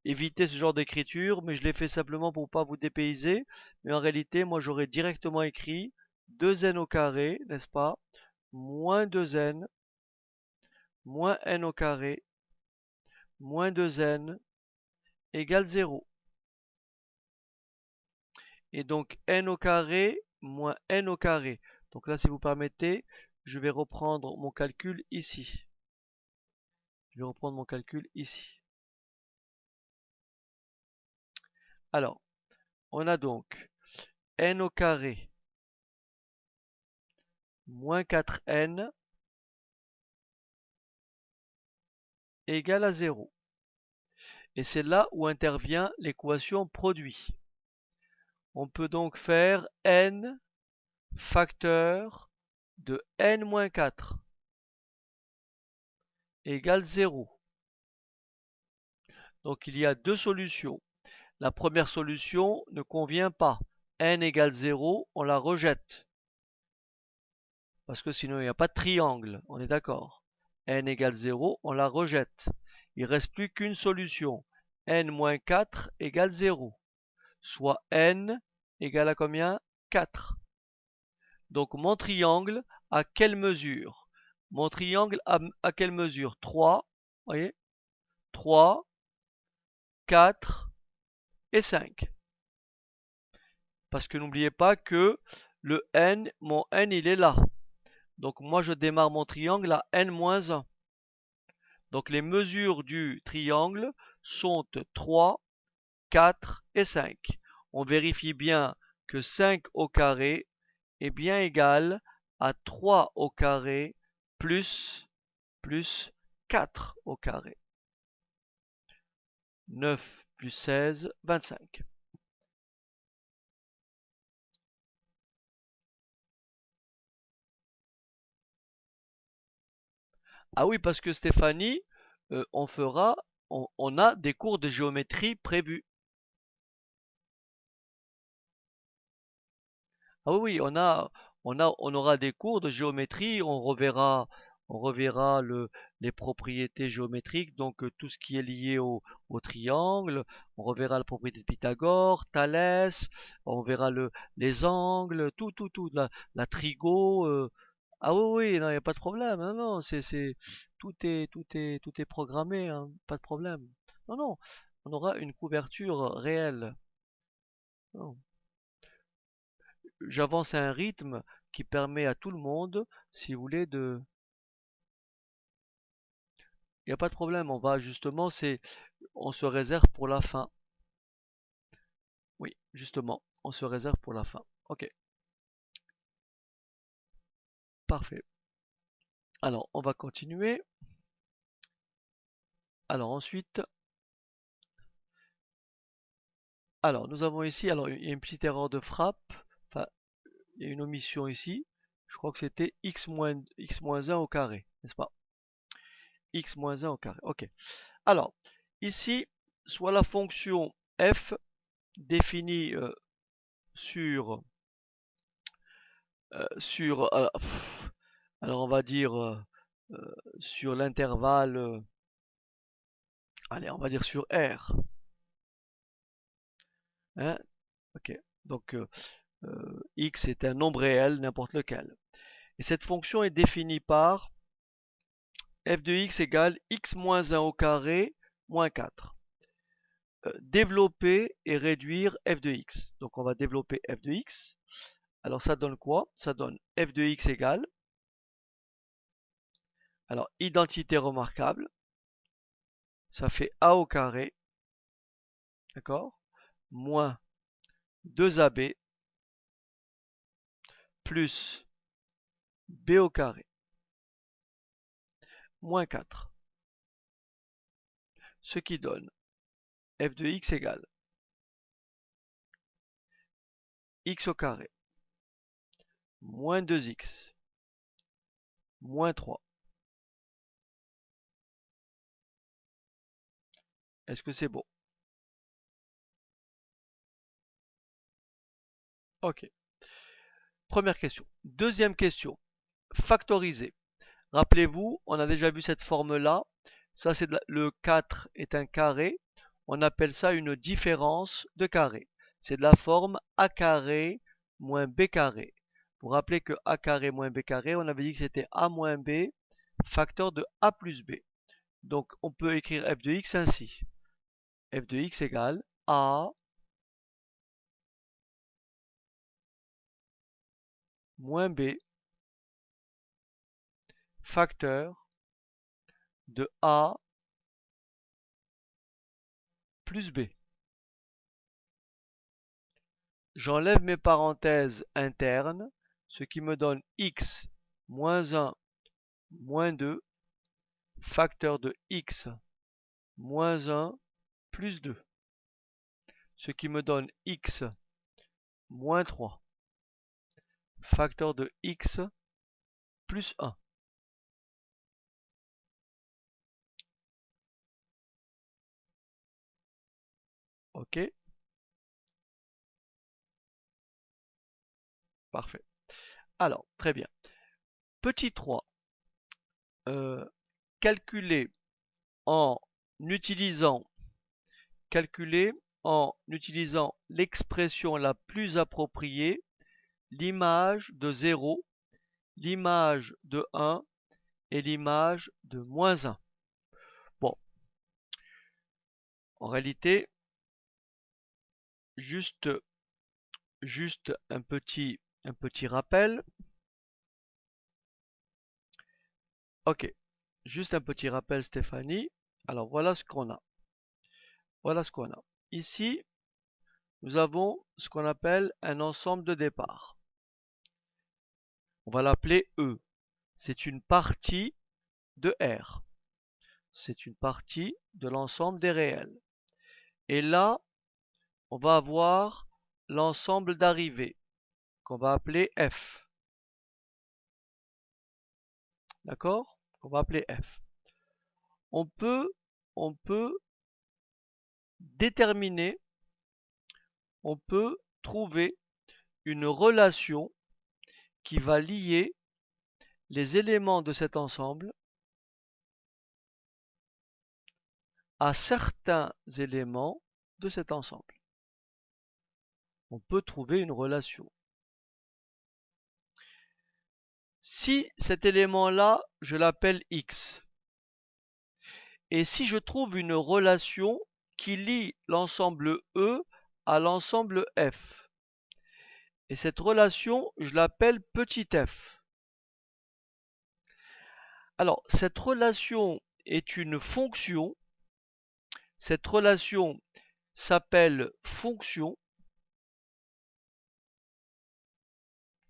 Évitez ce genre d'écriture, mais je l'ai fait simplement pour pas vous dépayser. Mais en réalité, moi j'aurais directement écrit 2n au carré, n'est-ce pas? Moins 2n, moins n au carré, moins 2n égale 0. Et donc n au carré moins n au carré. Donc là, si vous permettez, je vais reprendre mon calcul ici. Je vais reprendre mon calcul ici. Alors, on a donc n au carré moins 4n égale à 0. Et c'est là où intervient l'équation produit. On peut donc faire n facteur de n moins 4 égale 0. Donc il y a deux solutions. La première solution ne convient pas. N égale 0, on la rejette. Parce que sinon il n'y a pas de triangle, on est d'accord. N égale 0, on la rejette. Il ne reste plus qu'une solution. N moins 4 égale 0. Soit N égale à combien? 4. Donc mon triangle a quelle mesure? Mon triangle a quelle mesure? 3, voyez? 3, 4 et 5. Parce que n'oubliez pas que le n, mon n, il est là. Donc moi, je démarre mon triangle à n-1. Donc les mesures du triangle sont 3, 4 et 5. On vérifie bien que 5 au carré est bien égal à 3 au carré plus 4 au carré. 9 plus 16, 25. Ah oui, parce que Stéphanie, on a des cours de géométrie prévus. Ah oui, oui, on aura des cours de géométrie, on reverra les propriétés géométriques, donc tout ce qui est lié au triangle, on reverra la propriété de Pythagore, Thalès, on verra les angles, tout, la trigo. Ah oui, oui, non, il n'y a pas de problème, non, non, tout est programmé, hein, pas de problème. Non, non, on aura une couverture réelle. Non. J'avance à un rythme qui permet à tout le monde, si vous voulez, de... Il n'y a pas de problème, on va justement, on se réserve pour la fin. Oui, justement, on se réserve pour la fin. Ok, parfait. Alors, on va continuer. Alors ensuite, alors nous avons ici, alors il y a une petite erreur de frappe. Enfin, il y a une omission ici. Je crois que c'était x-1 au carré, n'est-ce pas? X-1 au carré, ok. Alors, ici, soit la fonction f définie sur sur alors on va dire sur l'intervalle allez on va dire sur R, hein, ok, donc x est un nombre réel n'importe lequel et cette fonction est définie par f de x égale x moins 1 au carré moins 4. Développer et réduire f de x, donc on va développer f de x. Alors ça donne quoi? Ça donne f de x égale, alors identité remarquable, ça fait a au carré, d'accord, moins 2ab plus b au carré moins 4. Ce qui donne f de x égale x au carré moins 2x moins 3. Est-ce que c'est bon? Ok. Première question. Deuxième question. Factoriser. Rappelez-vous, on a déjà vu cette forme-là. Ça, c'est le 4 est un carré. On appelle ça une différence de carré. C'est de la forme a carré moins b carré. Vous vous rappelez que a carré moins b carré, on avait dit que c'était a moins b, facteur de a plus b. Donc on peut écrire f de x ainsi. F de x égale a moins b, facteur de a plus b. J'enlève mes parenthèses internes, ce qui me donne x moins 1 moins 2, facteur de x moins 1 plus 2, ce qui me donne x moins 3, facteur de x plus 1. OK? Parfait. Alors, très bien. Petit 3. Calculer en utilisant l'expression la plus appropriée, l'image de 0, l'image de 1 et l'image de moins 1. Bon, en réalité, juste un petit rappel. Ok, juste un petit rappel, Stéphanie. Alors voilà ce qu'on a. Voilà ce qu'on a. Ici, nous avons ce qu'on appelle un ensemble de départ. On va l'appeler E. C'est une partie de R. C'est une partie de l'ensemble des réels. Et là, on va avoir l'ensemble d'arrivées qu'on va appeler F. D'accord? On va appeler F. On peut déterminer, on peut trouver une relation qui va lier les éléments de cet ensemble à certains éléments de cet ensemble. On peut trouver une relation. Si cet élément-là, je l'appelle X, et si je trouve une relation qui lie l'ensemble E à l'ensemble F, et cette relation, je l'appelle petit f. Alors, cette relation est une fonction. Cette relation s'appelle fonction.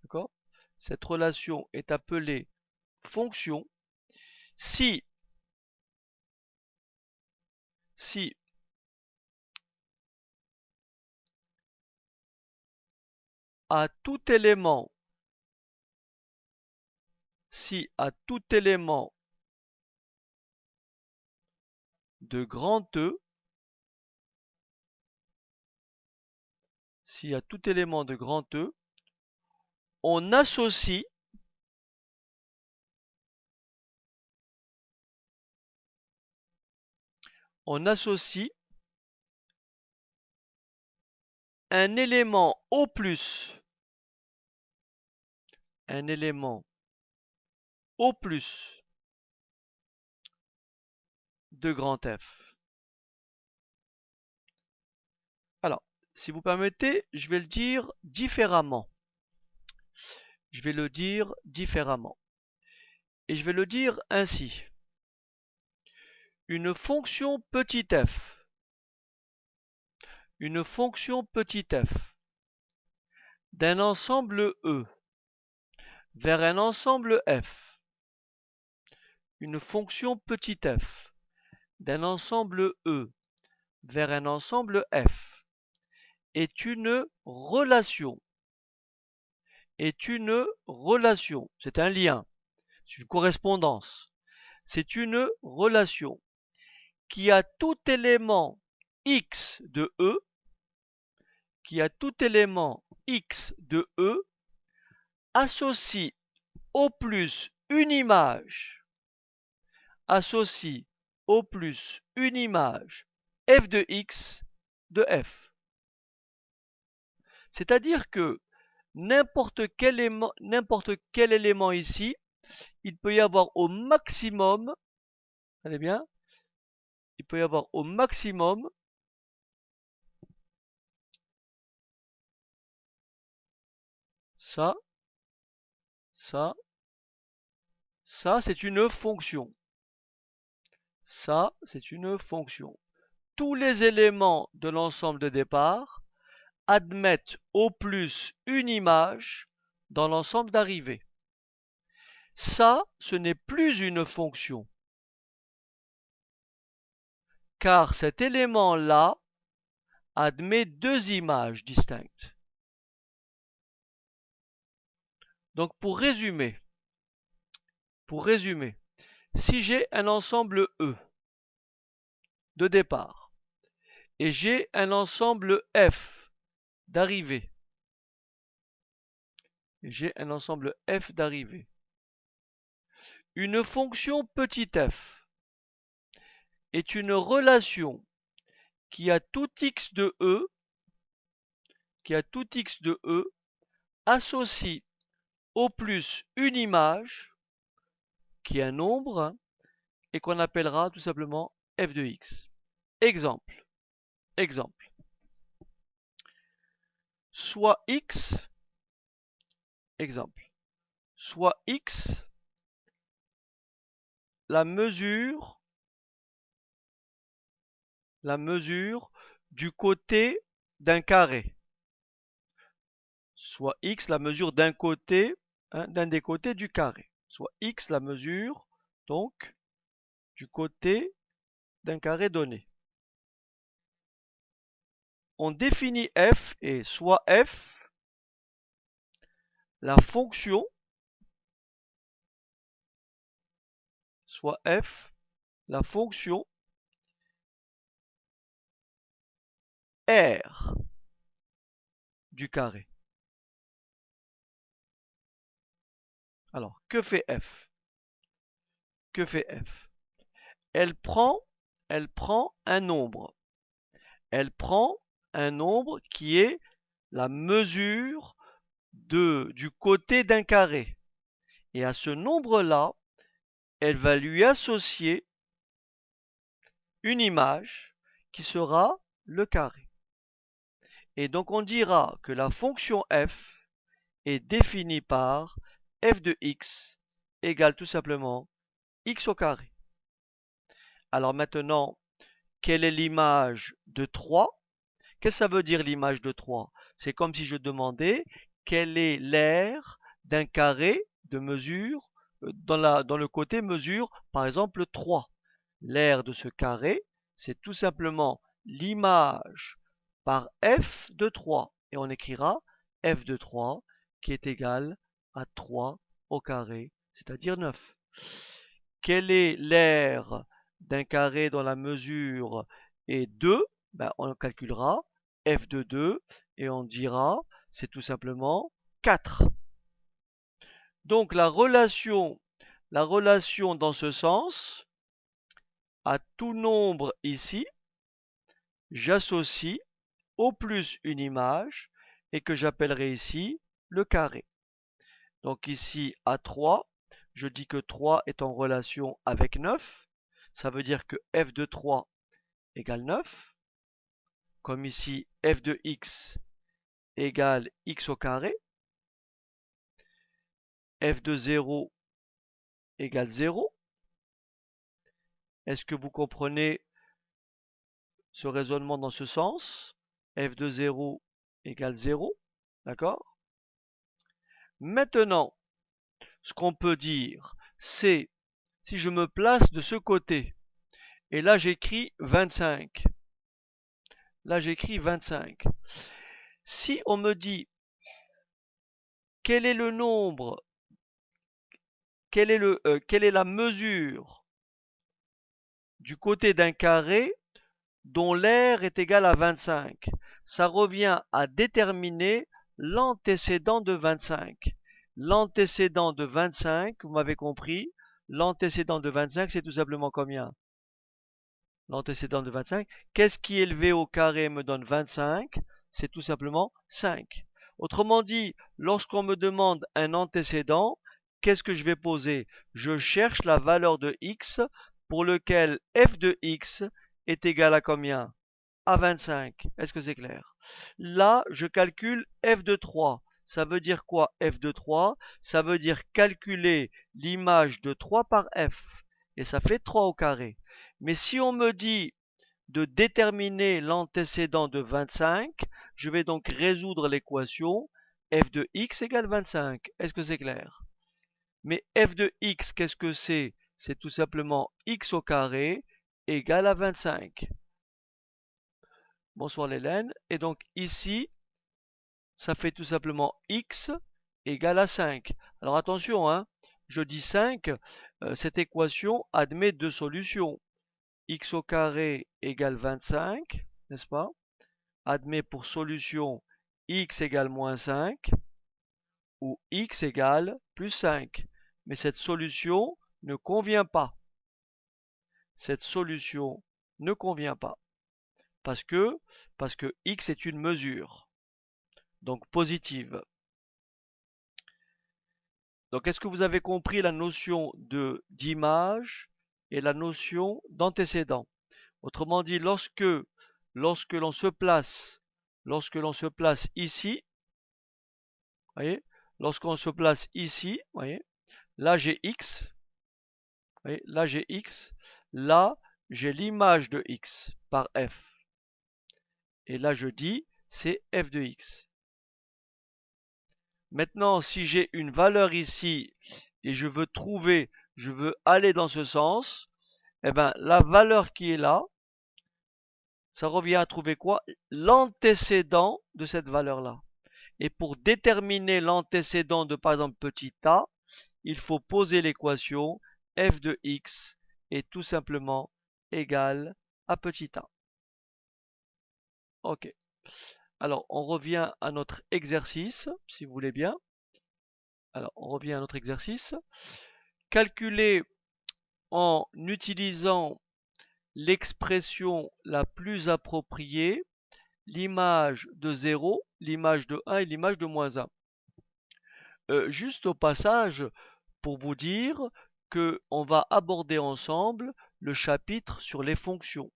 D'accord? Cette relation est appelée fonction si à tout élément de grand E, si à tout élément de grand E, on associe un élément O+, un élément O+ de grand F. Alors, si vous permettez, je vais le dire différemment. Je vais le dire différemment. Et je vais le dire ainsi. Une fonction petit f. Une fonction petit f d'un ensemble E vers un ensemble F. Une fonction petit f d'un ensemble E vers un ensemble F est une relation. C'est un lien, c'est une correspondance. C'est une relation qui a tout élément X de E, associe au plus une image, f de x de f. C'est-à-dire que n'importe quel élément ici, il peut y avoir au maximum, allez bien, il peut y avoir au maximum ça, c'est une fonction. Ça, c'est une fonction. Tous les éléments de l'ensemble de départ admettent au plus une image dans l'ensemble d'arrivée. Ça, ce n'est plus une fonction, car cet élément-là admet deux images distinctes. Donc pour résumer, si j'ai un ensemble E de départ et j'ai un ensemble f d'arrivées. J'ai un ensemble f d'arrivées. Une fonction petit f est une relation qui a tout x de e, associe au plus une image qui est un nombre et qu'on appellera tout simplement f de x. Exemple. Soit x, la mesure du côté d'un carré. Soit x la mesure d'un côté, d'un des côtés du carré. Soit x la mesure, donc, du côté d'un carré donné. On définit f et soit f la fonction r du carré. Alors, que fait f? Elle prend un nombre. Elle prend un nombre qui est la mesure du côté d'un carré. Et à ce nombre-là, elle va lui associer une image qui sera le carré. Et donc on dira que la fonction f est définie par f de x égale tout simplement x au carré. Alors maintenant, quelle est l'image de 3? Qu'est-ce que ça veut dire l'image de 3? C'est comme si je demandais quelle est l'aire d'un carré de mesure dans le côté mesure, par exemple 3. L'aire de ce carré, c'est tout simplement l'image par f de 3. Et on écrira f de 3 qui est égal à 3 au carré, c'est-à-dire 9. Quelle est l'aire d'un carré dont la mesure est 2? Ben, on calculera f de 2 et on dira c'est tout simplement 4. Donc la relation dans ce sens, à tout nombre ici, j'associe au plus une image et que j'appellerai ici le carré. Donc ici à 3, je dis que 3 est en relation avec 9. Ça veut dire que f de 3 égale 9. Comme ici f de x égale x au carré. F de 0 égale 0. Est-ce que vous comprenez ce raisonnement dans ce sens? F de 0 égale 0. D'accord? Maintenant, ce qu'on peut dire, c'est si je me place de ce côté, et là j'écris 25. Si on me dit quel est le nombre, quelle est la mesure du côté d'un carré dont l'aire est égale à 25, ça revient à déterminer l'antécédent de 25. L'antécédent de 25, vous m'avez compris, l'antécédent de 25, c'est tout simplement combien? L'antécédent de 25. Qu'est-ce qui élevé au carré me donne 25? C'est tout simplement 5. Autrement dit, lorsqu'on me demande un antécédent, qu'est-ce que je vais poser? Je cherche la valeur de x pour lequel f de x est égal à combien? À 25. Est-ce que c'est clair? Là, je calcule f de 3. Ça veut dire quoi f de 3? Ça veut dire calculer l'image de 3 par f. Et ça fait 3 au carré. Mais si on me dit de déterminer l'antécédent de 25, je vais donc résoudre l'équation f de x égale 25. Est-ce que c'est clair? Mais f de x, qu'est-ce que c'est? C'est tout simplement x au carré égale à 25. Bonsoir Hélène. Et donc ici, ça fait tout simplement x égale à 5. Alors attention, hein, je dis 5, cette équation admet deux solutions. X au carré égale 25 n'est-ce pas? Admet pour solution x égale moins 5 ou x égale plus 5. Mais cette solution ne convient pas. Cette solution ne convient pas. Parce que x est une mesure, donc positive. Donc est-ce que vous avez compris la notion d'image et la notion d'antécédent? Autrement dit, lorsque l'on se place ici, voyez, lorsqu'on se place ici, voyez, là j'ai x, voyez, là j'ai x, là j'ai l'image de x par f. Et là je dis c'est f de x. Maintenant, si j'ai une valeur ici et je veux aller dans ce sens, eh ben la valeur qui est là, ça revient à trouver quoi? L'antécédent de cette valeur-là. Et pour déterminer l'antécédent de par exemple petit a, il faut poser l'équation f de x est tout simplement égal à petit a. Ok. Alors, on revient à notre exercice, si vous voulez bien. Alors, on revient à notre exercice. Calculer en utilisant l'expression la plus appropriée l'image de 0, l'image de 1 et l'image de moins 1. Juste au passage, pour vous dire qu'on va aborder ensemble le chapitre sur les fonctions,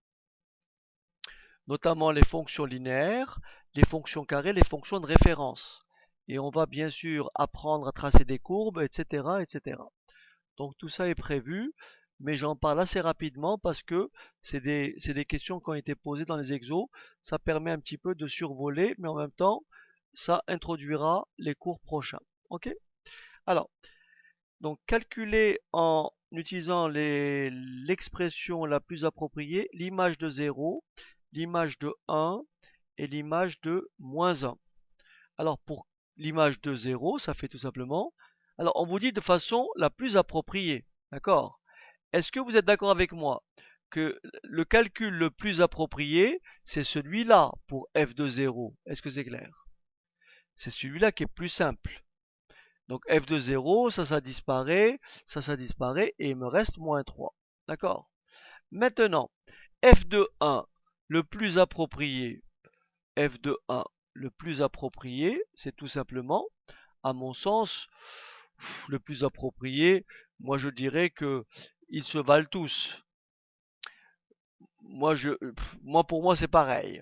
notamment les fonctions linéaires, les fonctions carrées, les fonctions de référence. Et on va bien sûr apprendre à tracer des courbes, etc., etc. Donc tout ça est prévu, mais j'en parle assez rapidement parce que c'est des questions qui ont été posées dans les exos. Ça permet un petit peu de survoler, mais en même temps, ça introduira les cours prochains. Ok? Alors, donc calculer en utilisant l'expression la plus appropriée, l'image de 0, l'image de 1 et l'image de moins 1. Alors pour l'image de 0, ça fait tout simplement... Alors on vous dit de façon la plus appropriée, d'accord? Est-ce que vous êtes d'accord avec moi que le calcul le plus approprié, c'est celui-là pour f de 0? Est-ce que c'est clair? C'est celui-là qui est plus simple. Donc f de 0, ça disparaît, ça disparaît, et il me reste moins 3. D'accord? Maintenant, f de 1, le plus approprié, f de 1, le plus approprié, c'est tout simplement, à mon sens, le plus approprié, moi je dirais que ils se valent tous. Pour moi c'est pareil.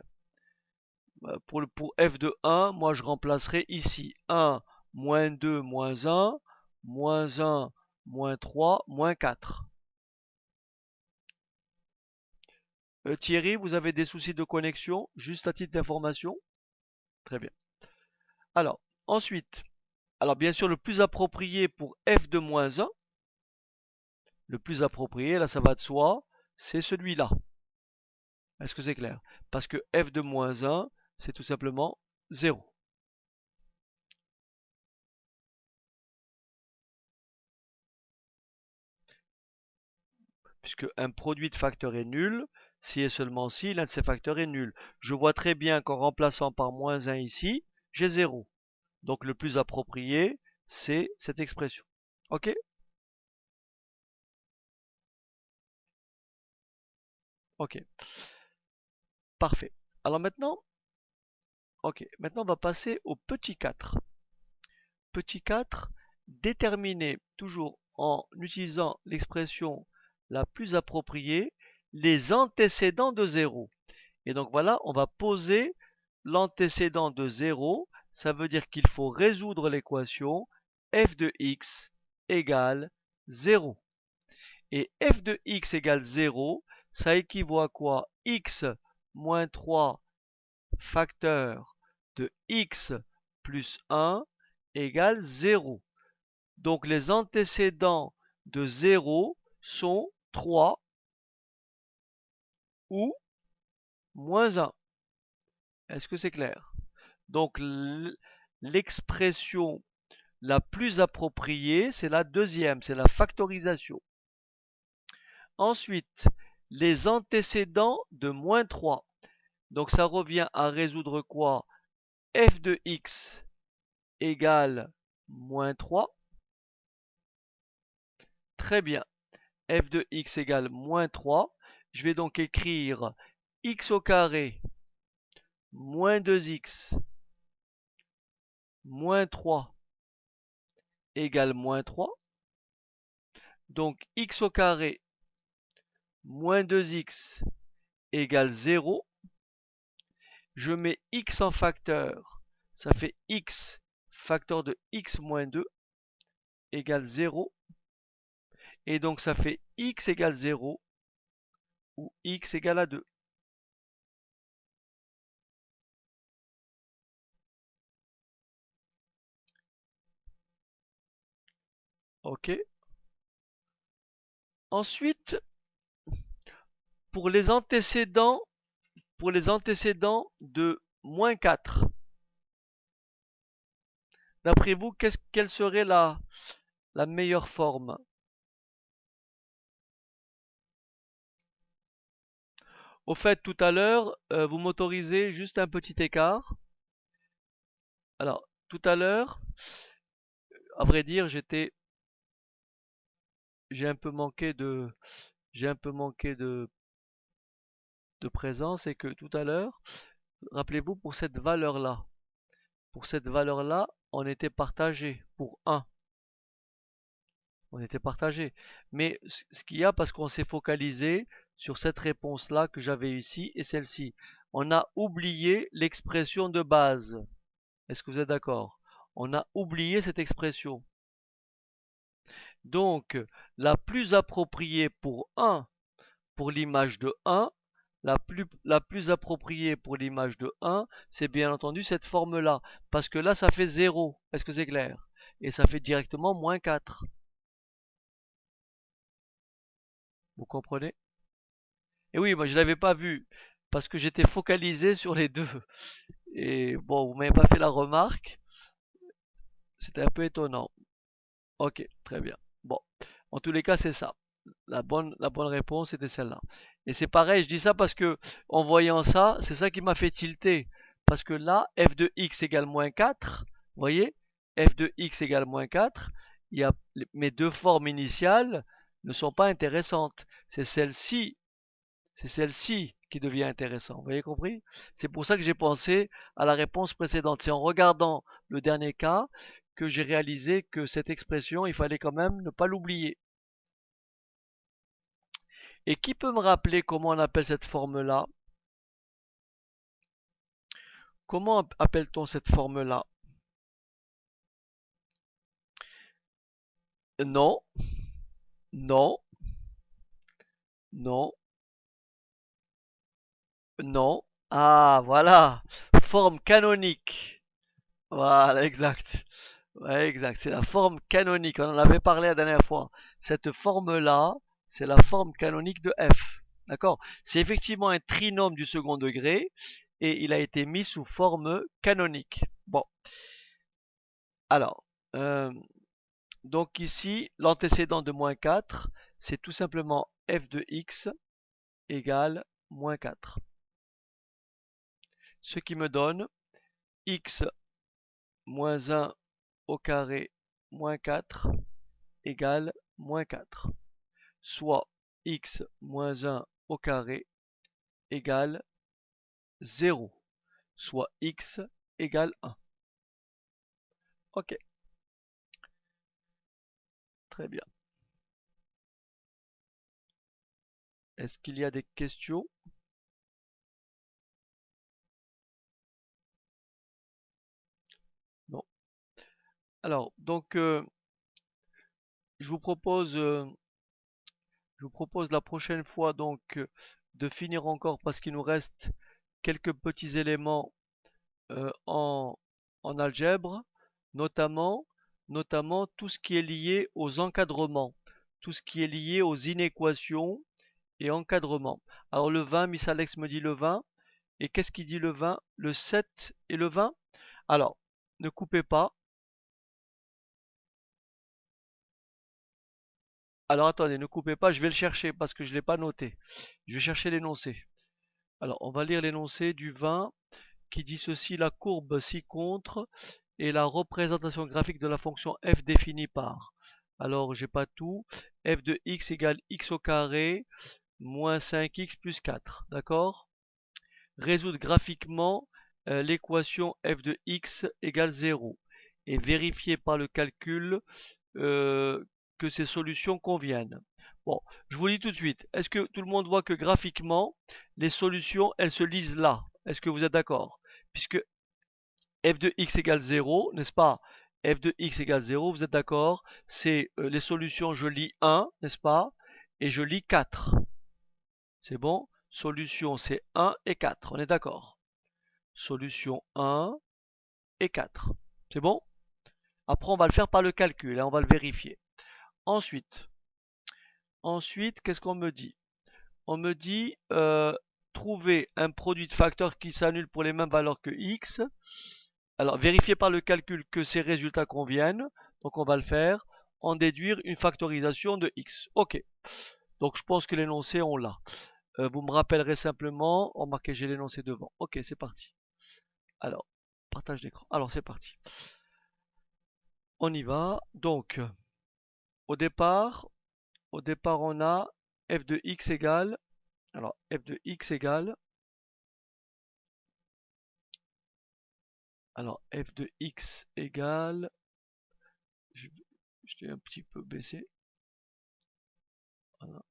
Pour f de 1, moi je remplacerai ici 1, moins 2, moins 1, moins 1, moins 3, moins 4. Thierry, vous avez des soucis de connexion, juste à titre d'information? Très bien. Alors, ensuite, alors bien sûr le plus approprié pour f de moins 1, le plus approprié, là ça va de soi, c'est celui-là. Est-ce que c'est clair? Parce que f de moins 1, c'est tout simplement 0. Puisque un produit de facteurs est nul, si et seulement si l'un de ces facteurs est nul. Je vois très bien qu'en remplaçant par moins 1 ici, j'ai 0. Donc le plus approprié, c'est cette expression. Ok? Ok. Parfait. Alors maintenant, ok. Maintenant, on va passer au petit 4. Petit 4, déterminer toujours en utilisant l'expression la plus appropriée les antécédents de 0. Et donc voilà, on va poser l'antécédent de 0. Ça veut dire qu'il faut résoudre l'équation f de x égale 0. Et f de x égale 0, ça équivaut à quoi? X moins 3 facteur de x plus 1 égale 0. Donc les antécédents de 0 sont 3 ou moins 1. Est-ce que c'est clair? Donc l'expression la plus appropriée, c'est la deuxième, c'est la factorisation. Ensuite, les antécédents de moins 3. Donc ça revient à résoudre quoi? F de x égale moins 3. Très bien. F de x égale moins 3. Je vais donc écrire x au carré moins 2x moins 3 égale moins 3. Donc x au carré moins 2x égale 0. Je mets x en facteur. Ça fait x facteur de x moins 2 égale 0. Et donc ça fait x égale 0 ou x égale à 2. Ok. Ensuite, pour les antécédents de moins 4, d'après vous, quelle serait la meilleure forme? Au fait, tout à l'heure, vous m'autorisez juste un petit écart. Alors, tout à l'heure, à vrai dire, j'ai un peu manqué de présence et que tout à l'heure, rappelez-vous, pour cette valeur-là, on était partagé pour 1. On était partagé. Mais ce qu'il y a, parce qu'on s'est focalisé sur cette réponse-là que j'avais ici et celle-ci. On a oublié l'expression de base. Est-ce que vous êtes d'accord? On a oublié cette expression. Donc, la plus appropriée pour 1, pour l'image de 1, la plus appropriée pour l'image de 1, c'est bien entendu cette forme-là. Parce que là, ça fait 0. Est-ce que c'est clair? Et ça fait directement moins 4. Vous comprenez? Et oui, moi je l'avais pas vu parce que j'étais focalisé sur les deux. Et bon, vous m'avez pas fait la remarque, c'était un peu étonnant. Ok, très bien. Bon, en tous les cas, c'est ça. La bonne réponse était celle-là. Et c'est pareil, je dis ça parce que en voyant ça, c'est ça qui m'a fait tilter. Parce que là, f de x égale moins 4, vous voyez, f de x égale moins 4, mes deux formes initiales ne sont pas intéressantes. C'est celle-ci qui devient intéressante. Vous avez compris? C'est pour ça que j'ai pensé à la réponse précédente. C'est en regardant le dernier cas que j'ai réalisé que cette expression, il fallait quand même ne pas l'oublier. Et qui peut me rappeler comment on appelle cette forme-là? Comment appelle-t-on cette forme-là? Non, non, non, non. Ah, voilà. Forme canonique. Voilà, exact. Ouais, exact. C'est la forme canonique. On en avait parlé la dernière fois. Cette forme-là, c'est la forme canonique de f. D'accord? C'est effectivement un trinôme du second degré et il a été mis sous forme canonique. Bon, alors, euh, donc ici, l'antécédent de moins 4, c'est tout simplement f de x égale moins 4. Ce qui me donne x moins 1 au carré moins 4 égale moins 4. Soit x moins 1 au carré égale 0, soit x égale 1. Ok, très bien. Est-ce qu'il y a des questions? Non. Alors, donc, je vous propose, euh, je vous propose la prochaine fois donc de finir encore parce qu'il nous reste quelques petits éléments euh, en, en algèbre, notamment, notamment tout ce qui est lié aux encadrements, tout ce qui est lié aux inéquations et encadrements. Alors le 20, Miss Alex me dit le 20, et qu'est-ce qui dit le 20? Le 7 et le 20? Alors, ne coupez pas. Alors attendez, ne coupez pas, je vais le chercher parce que je ne l'ai pas noté. Je vais chercher l'énoncé. Alors, on va lire l'énoncé du 20 qui dit ceci: la courbe ci-contre est la représentation graphique de la fonction f définie par. Alors, j'ai pas tout. F de x égale x au carré moins 5x plus 4. D'accord? Résoudre graphiquement l'équation f de x égale 0 et vérifier par le calcul que ces solutions conviennent. Bon, je vous dis tout de suite, est-ce que tout le monde voit que graphiquement, les solutions, elles se lisent là? Est-ce que vous êtes d'accord? Puisque f de x égale 0, n'est-ce pas? F de x égale 0, vous êtes d'accord? C'est les solutions, je lis 1, n'est-ce pas? Et je lis 4. C'est bon? Solution, c'est 1 et 4, on est d'accord? Solution 1 et 4. C'est bon? Après, on va le faire par le calcul, hein, on va le vérifier. Ensuite, qu'est-ce qu'on me dit? On me dit trouver un produit de facteurs qui s'annule pour les mêmes valeurs que x. Alors, vérifier par le calcul que ces résultats conviennent. Donc, on va le faire. En déduire une factorisation de x. Ok. Donc, je pense que l'énoncé, on l'a. Vous me rappellerez simplement. Remarquez, j'ai l'énoncé devant. Ok, c'est parti. Alors, partage d'écran. Alors, c'est parti. On y va. Donc, au départ, on a f de x égale. Alors, f de x égale. Alors, f de x égale. Je l'ai un petit peu baissé. Voilà.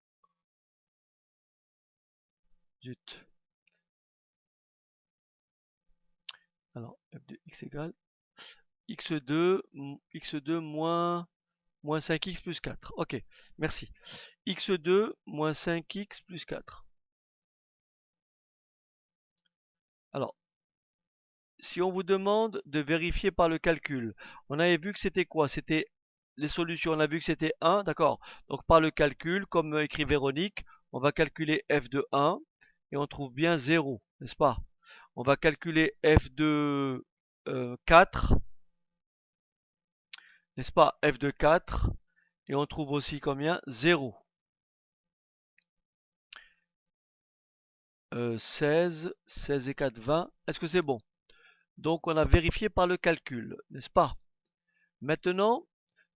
Zut. Alors, f de x égale x2 moins 5x plus 4. Ok, merci. x2 moins 5x plus 4. Alors, si on vous demande de vérifier par le calcul, on avait vu que c'était quoi? C'était les solutions, on a vu que c'était 1, d'accord? Donc par le calcul, comme écrit Véronique, on va calculer f de 1 et on trouve bien 0, n'est-ce pas? On va calculer f de 4, n'est-ce pas? F de 4 et on trouve aussi combien? 0. 16 et 4, 20. Est-ce que c'est bon? Donc on a vérifié par le calcul, n'est-ce pas? Maintenant,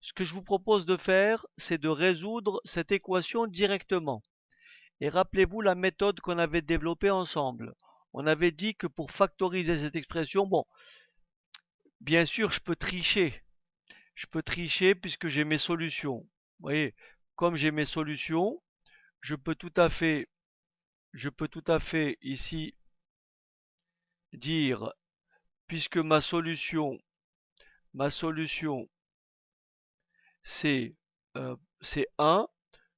ce que je vous propose de faire, c'est de résoudre cette équation directement. Et rappelez-vous la méthode qu'on avait développée ensemble. On avait dit que pour factoriser cette expression, bon, bien sûr, je peux tricher. Je peux tricher puisque j'ai mes solutions. Vous voyez, comme j'ai mes solutions, je peux tout à fait ici dire, puisque ma solution c'est 1,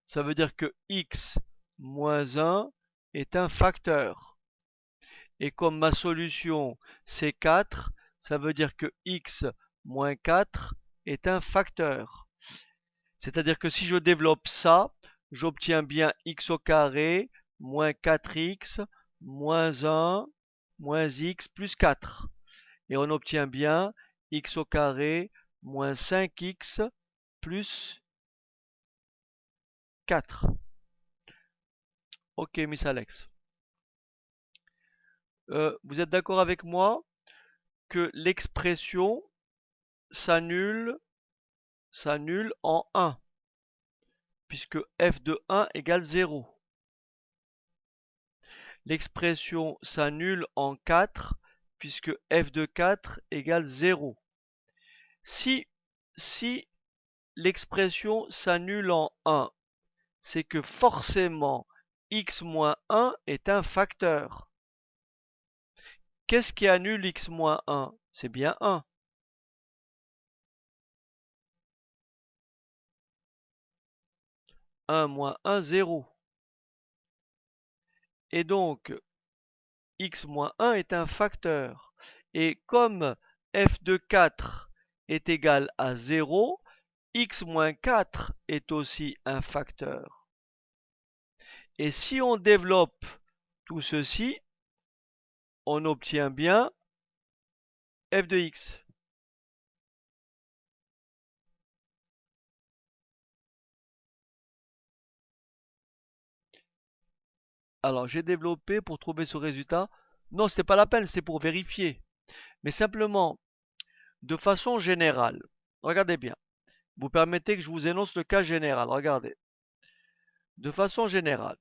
ça veut dire que x moins 1 est un facteur. Et comme ma solution c'est 4, ça veut dire que x moins 4 est un facteur. C'est-à-dire que si je développe ça, j'obtiens bien x au carré moins 4x moins 1 moins x plus 4. Et on obtient bien x au carré moins 5x plus 4. Ok, Miss Alex. Vous êtes d'accord avec moi que l'expression s'annule en 1, puisque f de 1 égale 0. L'expression s'annule en 4, puisque f de 4 égale 0. Si l'expression s'annule en 1, c'est que forcément x moins 1 est un facteur. Qu'est-ce qui annule x moins 1? C'est bien 1. 1 moins 1, 0. Et donc, x moins 1 est un facteur. Et comme f de 4 est égal à 0, x moins 4 est aussi un facteur. Et si on développe tout ceci, on obtient bien f de x. Alors, j'ai développé pour trouver ce résultat. Non, c'était pas la peine, c'était pour vérifier. Mais simplement, de façon générale, regardez bien. Vous permettez que je vous énonce le cas général. Regardez. De façon générale,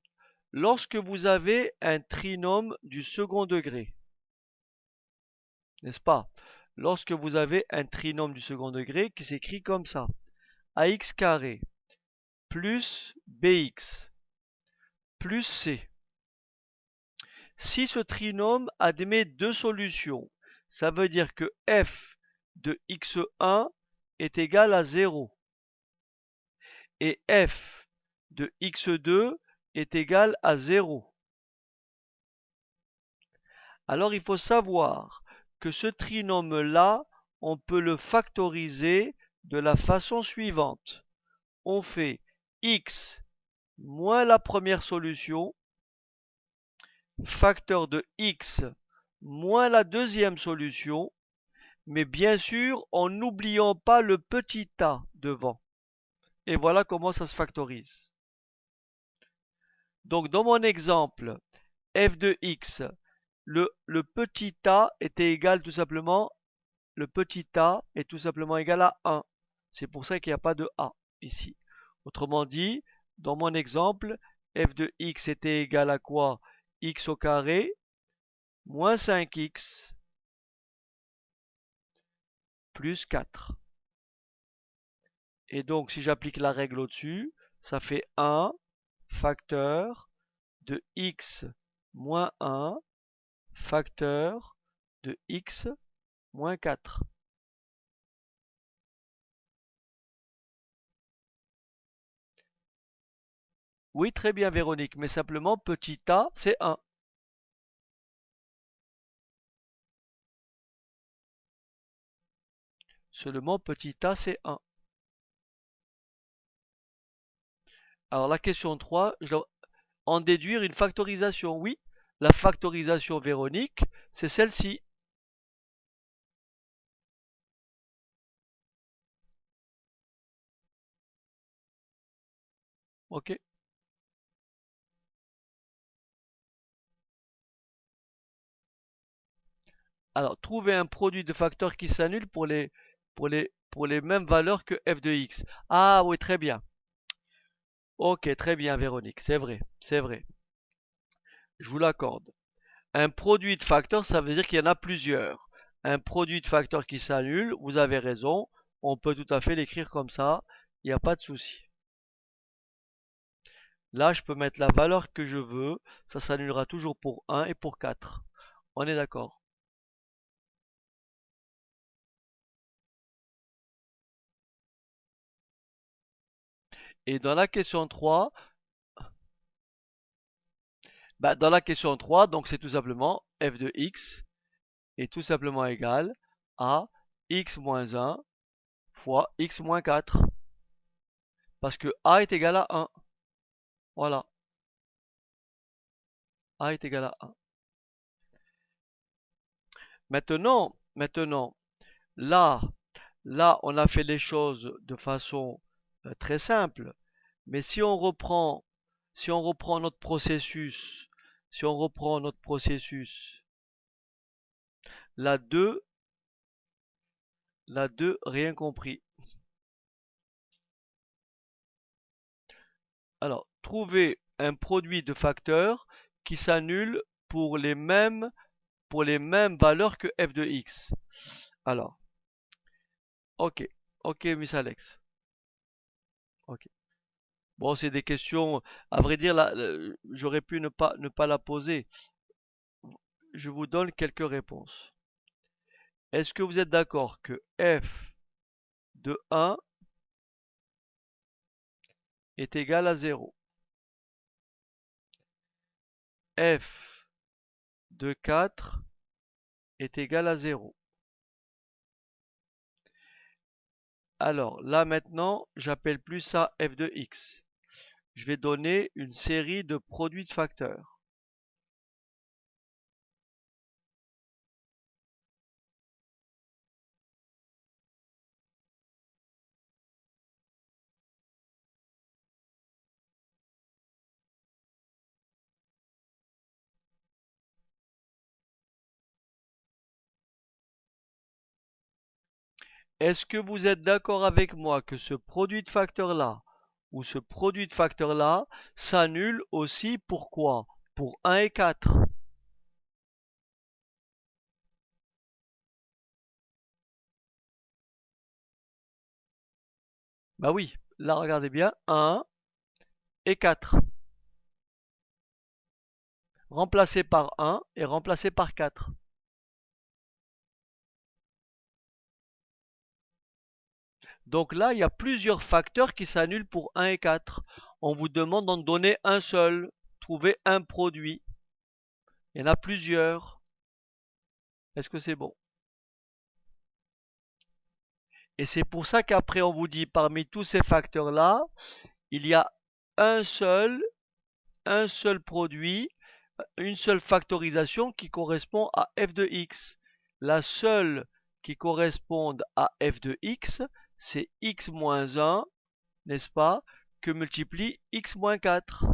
lorsque vous avez un trinôme du second degré, n'est-ce pas? Lorsque vous avez un trinôme du second degré qui s'écrit comme ça. Ax carré plus bx plus c. Si ce trinôme admet deux solutions, ça veut dire que f de x1 est égal à 0 et f de x2 est égal à 0. Alors il faut savoir que ce trinôme-là, on peut le factoriser de la façon suivante. On fait x moins la première solution, facteur de x moins la deuxième solution, mais bien sûr en n'oubliant pas le petit a devant. Et voilà comment ça se factorise. Donc dans mon exemple, f de x, le petit a était égal tout simplement, le petit a est tout simplement égal à 1. C'est pour ça qu'il n'y a pas de a ici. Autrement dit, dans mon exemple, f de x était égal à quoi? X au carré moins 5x plus 4. Et donc, si j'applique la règle au-dessus, ça fait 1 facteur de x moins 1 facteur de x moins 4. Oui, très bien Véronique, mais simplement petit a, c'est 1. Seulement petit a, c'est 1. Alors la question 3, je dois en déduire une factorisation. Oui, la factorisation Véronique, c'est celle-ci. Ok. Alors, trouver un produit de facteurs qui s'annule pour les mêmes valeurs que f de x. Ah oui, très bien. Ok, très bien Véronique, c'est vrai, c'est vrai. Je vous l'accorde. Un produit de facteurs, ça veut dire qu'il y en a plusieurs. Un produit de facteurs qui s'annule, vous avez raison, on peut tout à fait l'écrire comme ça, il n'y a pas de souci. Là, je peux mettre la valeur que je veux, ça s'annulera toujours pour 1 et pour 4. On est d'accord. Et dans la question 3, dans la question 3, donc c'est tout simplement f de x est tout simplement égal à x moins 1 fois x moins 4. Parce que a est égal à 1. Voilà. A est égal à 1. Maintenant, là, on a fait les choses de façon très simple. Mais si on reprend notre processus, la 2, rien compris. Alors, trouver un produit de facteurs qui s'annule pour les mêmes valeurs que f de x. Alors, ok, ok, Miss Alex. Ok. Bon, c'est des questions, à vrai dire, là, j'aurais pu ne pas la poser. Je vous donne quelques réponses. Est-ce que vous êtes d'accord que f de 1 est égal à 0? F de 4 est égal à 0. Alors, là maintenant, j'appelle plus ça f de x. Je vais donner une série de produits de facteurs. Est-ce que vous êtes d'accord avec moi que ce produit de facteurs-là ou ce produit de facteurs-là s'annule aussi pour quoi? Pour 1 et 4. Bah oui, là regardez bien, 1 et 4. Remplacé par 1 et remplacé par 4. Donc là, il y a plusieurs facteurs qui s'annulent pour 1 et 4. On vous demande d'en donner un seul. Trouver un produit. Il y en a plusieurs. Est-ce que c'est bon? Et c'est pour ça qu'après on vous dit parmi tous ces facteurs-là, il y a un seul, un seul produit, une seule factorisation qui correspond à f de x. La seule qui corresponde à f de x, c'est x moins 1, n'est-ce pas, que multiplie x moins 4.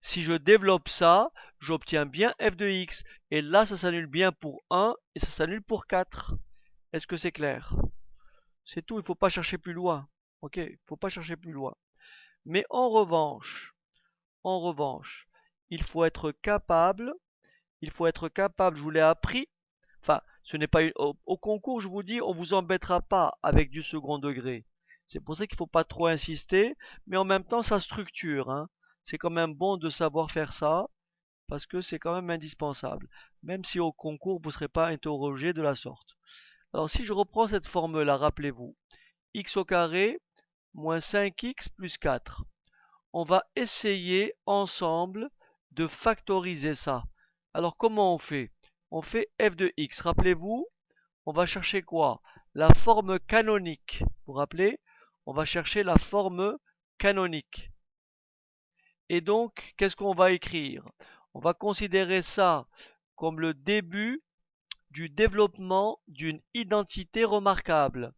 Si je développe ça, j'obtiens bien f de x. Et là, ça s'annule bien pour 1 et ça s'annule pour 4. Est-ce que c'est clair? C'est tout, il ne faut pas chercher plus loin. Ok, il ne faut pas chercher plus loin. Mais en revanche, il faut être capable, je vous l'ai appris. Enfin, ce n'est pas au concours, je vous dis, on vous embêtera pas avec du second degré. C'est pour ça qu'il ne faut pas trop insister, mais en même temps, ça structure, hein. C'est quand même bon de savoir faire ça, parce que c'est quand même indispensable. Même si au concours, vous ne serez pas interrogé de la sorte. Alors, si je reprends cette formule-là, rappelez-vous, x au carré moins 5x plus 4. On va essayer ensemble de factoriser ça. Alors comment on fait? On fait f de x. Rappelez-vous, on va chercher quoi? La forme canonique. Vous vous rappelez? On va chercher la forme canonique. Et donc, qu'est-ce qu'on va écrire? On va considérer ça comme le début du développement d'une identité remarquable.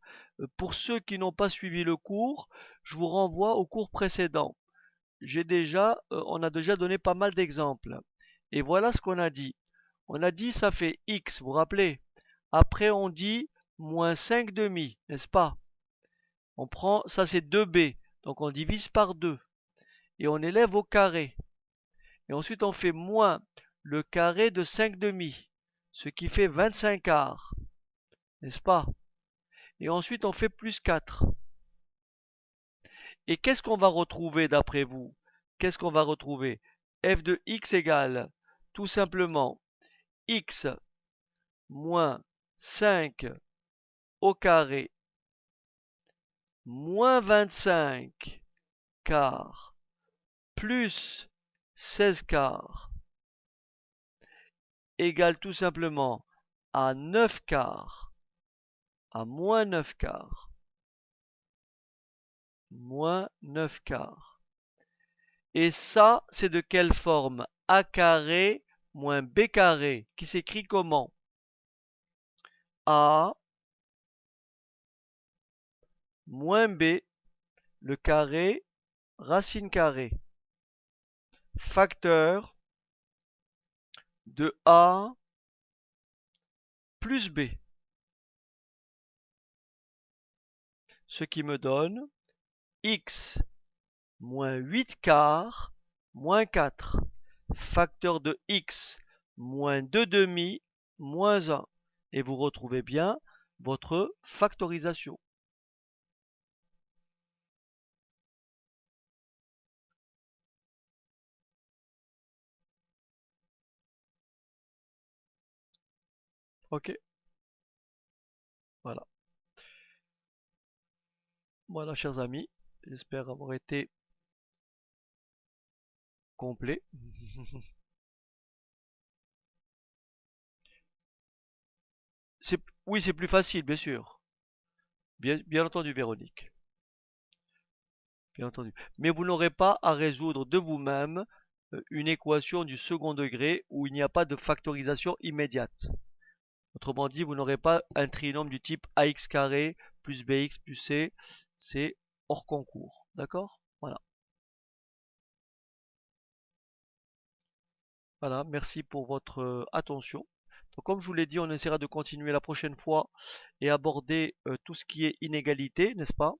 Pour ceux qui n'ont pas suivi le cours, je vous renvoie au cours précédent. On a déjà donné pas mal d'exemples. Et voilà ce qu'on a dit. On a dit ça fait x, vous vous rappelez? Après on dit moins 5 demi, n'est-ce pas? On prend, ça c'est 2b, donc on divise par 2. Et on élève au carré. Et ensuite on fait moins le carré de 5 demi, ce qui fait 25 quarts, n'est-ce pas? Et ensuite on fait plus 4. Et qu'est-ce qu'on va retrouver d'après vous? Qu'est-ce qu'on va retrouver? F de x égale tout simplement x moins 5 au carré moins 25 quarts plus 16 quarts égale tout simplement à 9 quarts, à moins 9 quarts, moins 9 quarts. Et ça, c'est de quelle forme? A carré moins B carré, qui s'écrit comment? A moins B, le carré, racine carrée. Facteur de A plus B. Ce qui me donne x moins 8 quarts moins 4. Facteur de x moins 2 demi moins 1. Et vous retrouvez bien votre factorisation. Ok, voilà. Voilà, chers amis, j'espère avoir été complet. Oui, c'est plus facile, bien sûr. Bien entendu, Véronique. Bien entendu. Mais vous n'aurez pas à résoudre de vous-même une équation du second degré où il n'y a pas de factorisation immédiate. Autrement dit, vous n'aurez pas un trinôme du type ax carré plus bx plus c. C'est hors concours. D'accord? Voilà. Voilà, merci pour votre attention. Donc comme je vous l'ai dit, on essaiera de continuer la prochaine fois et aborder tout ce qui est inégalité, n'est-ce pas?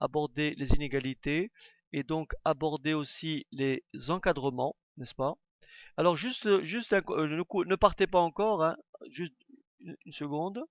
Aborder les inégalités et donc aborder aussi les encadrements, n'est-ce pas? Alors juste ne partez pas encore, hein, juste une seconde.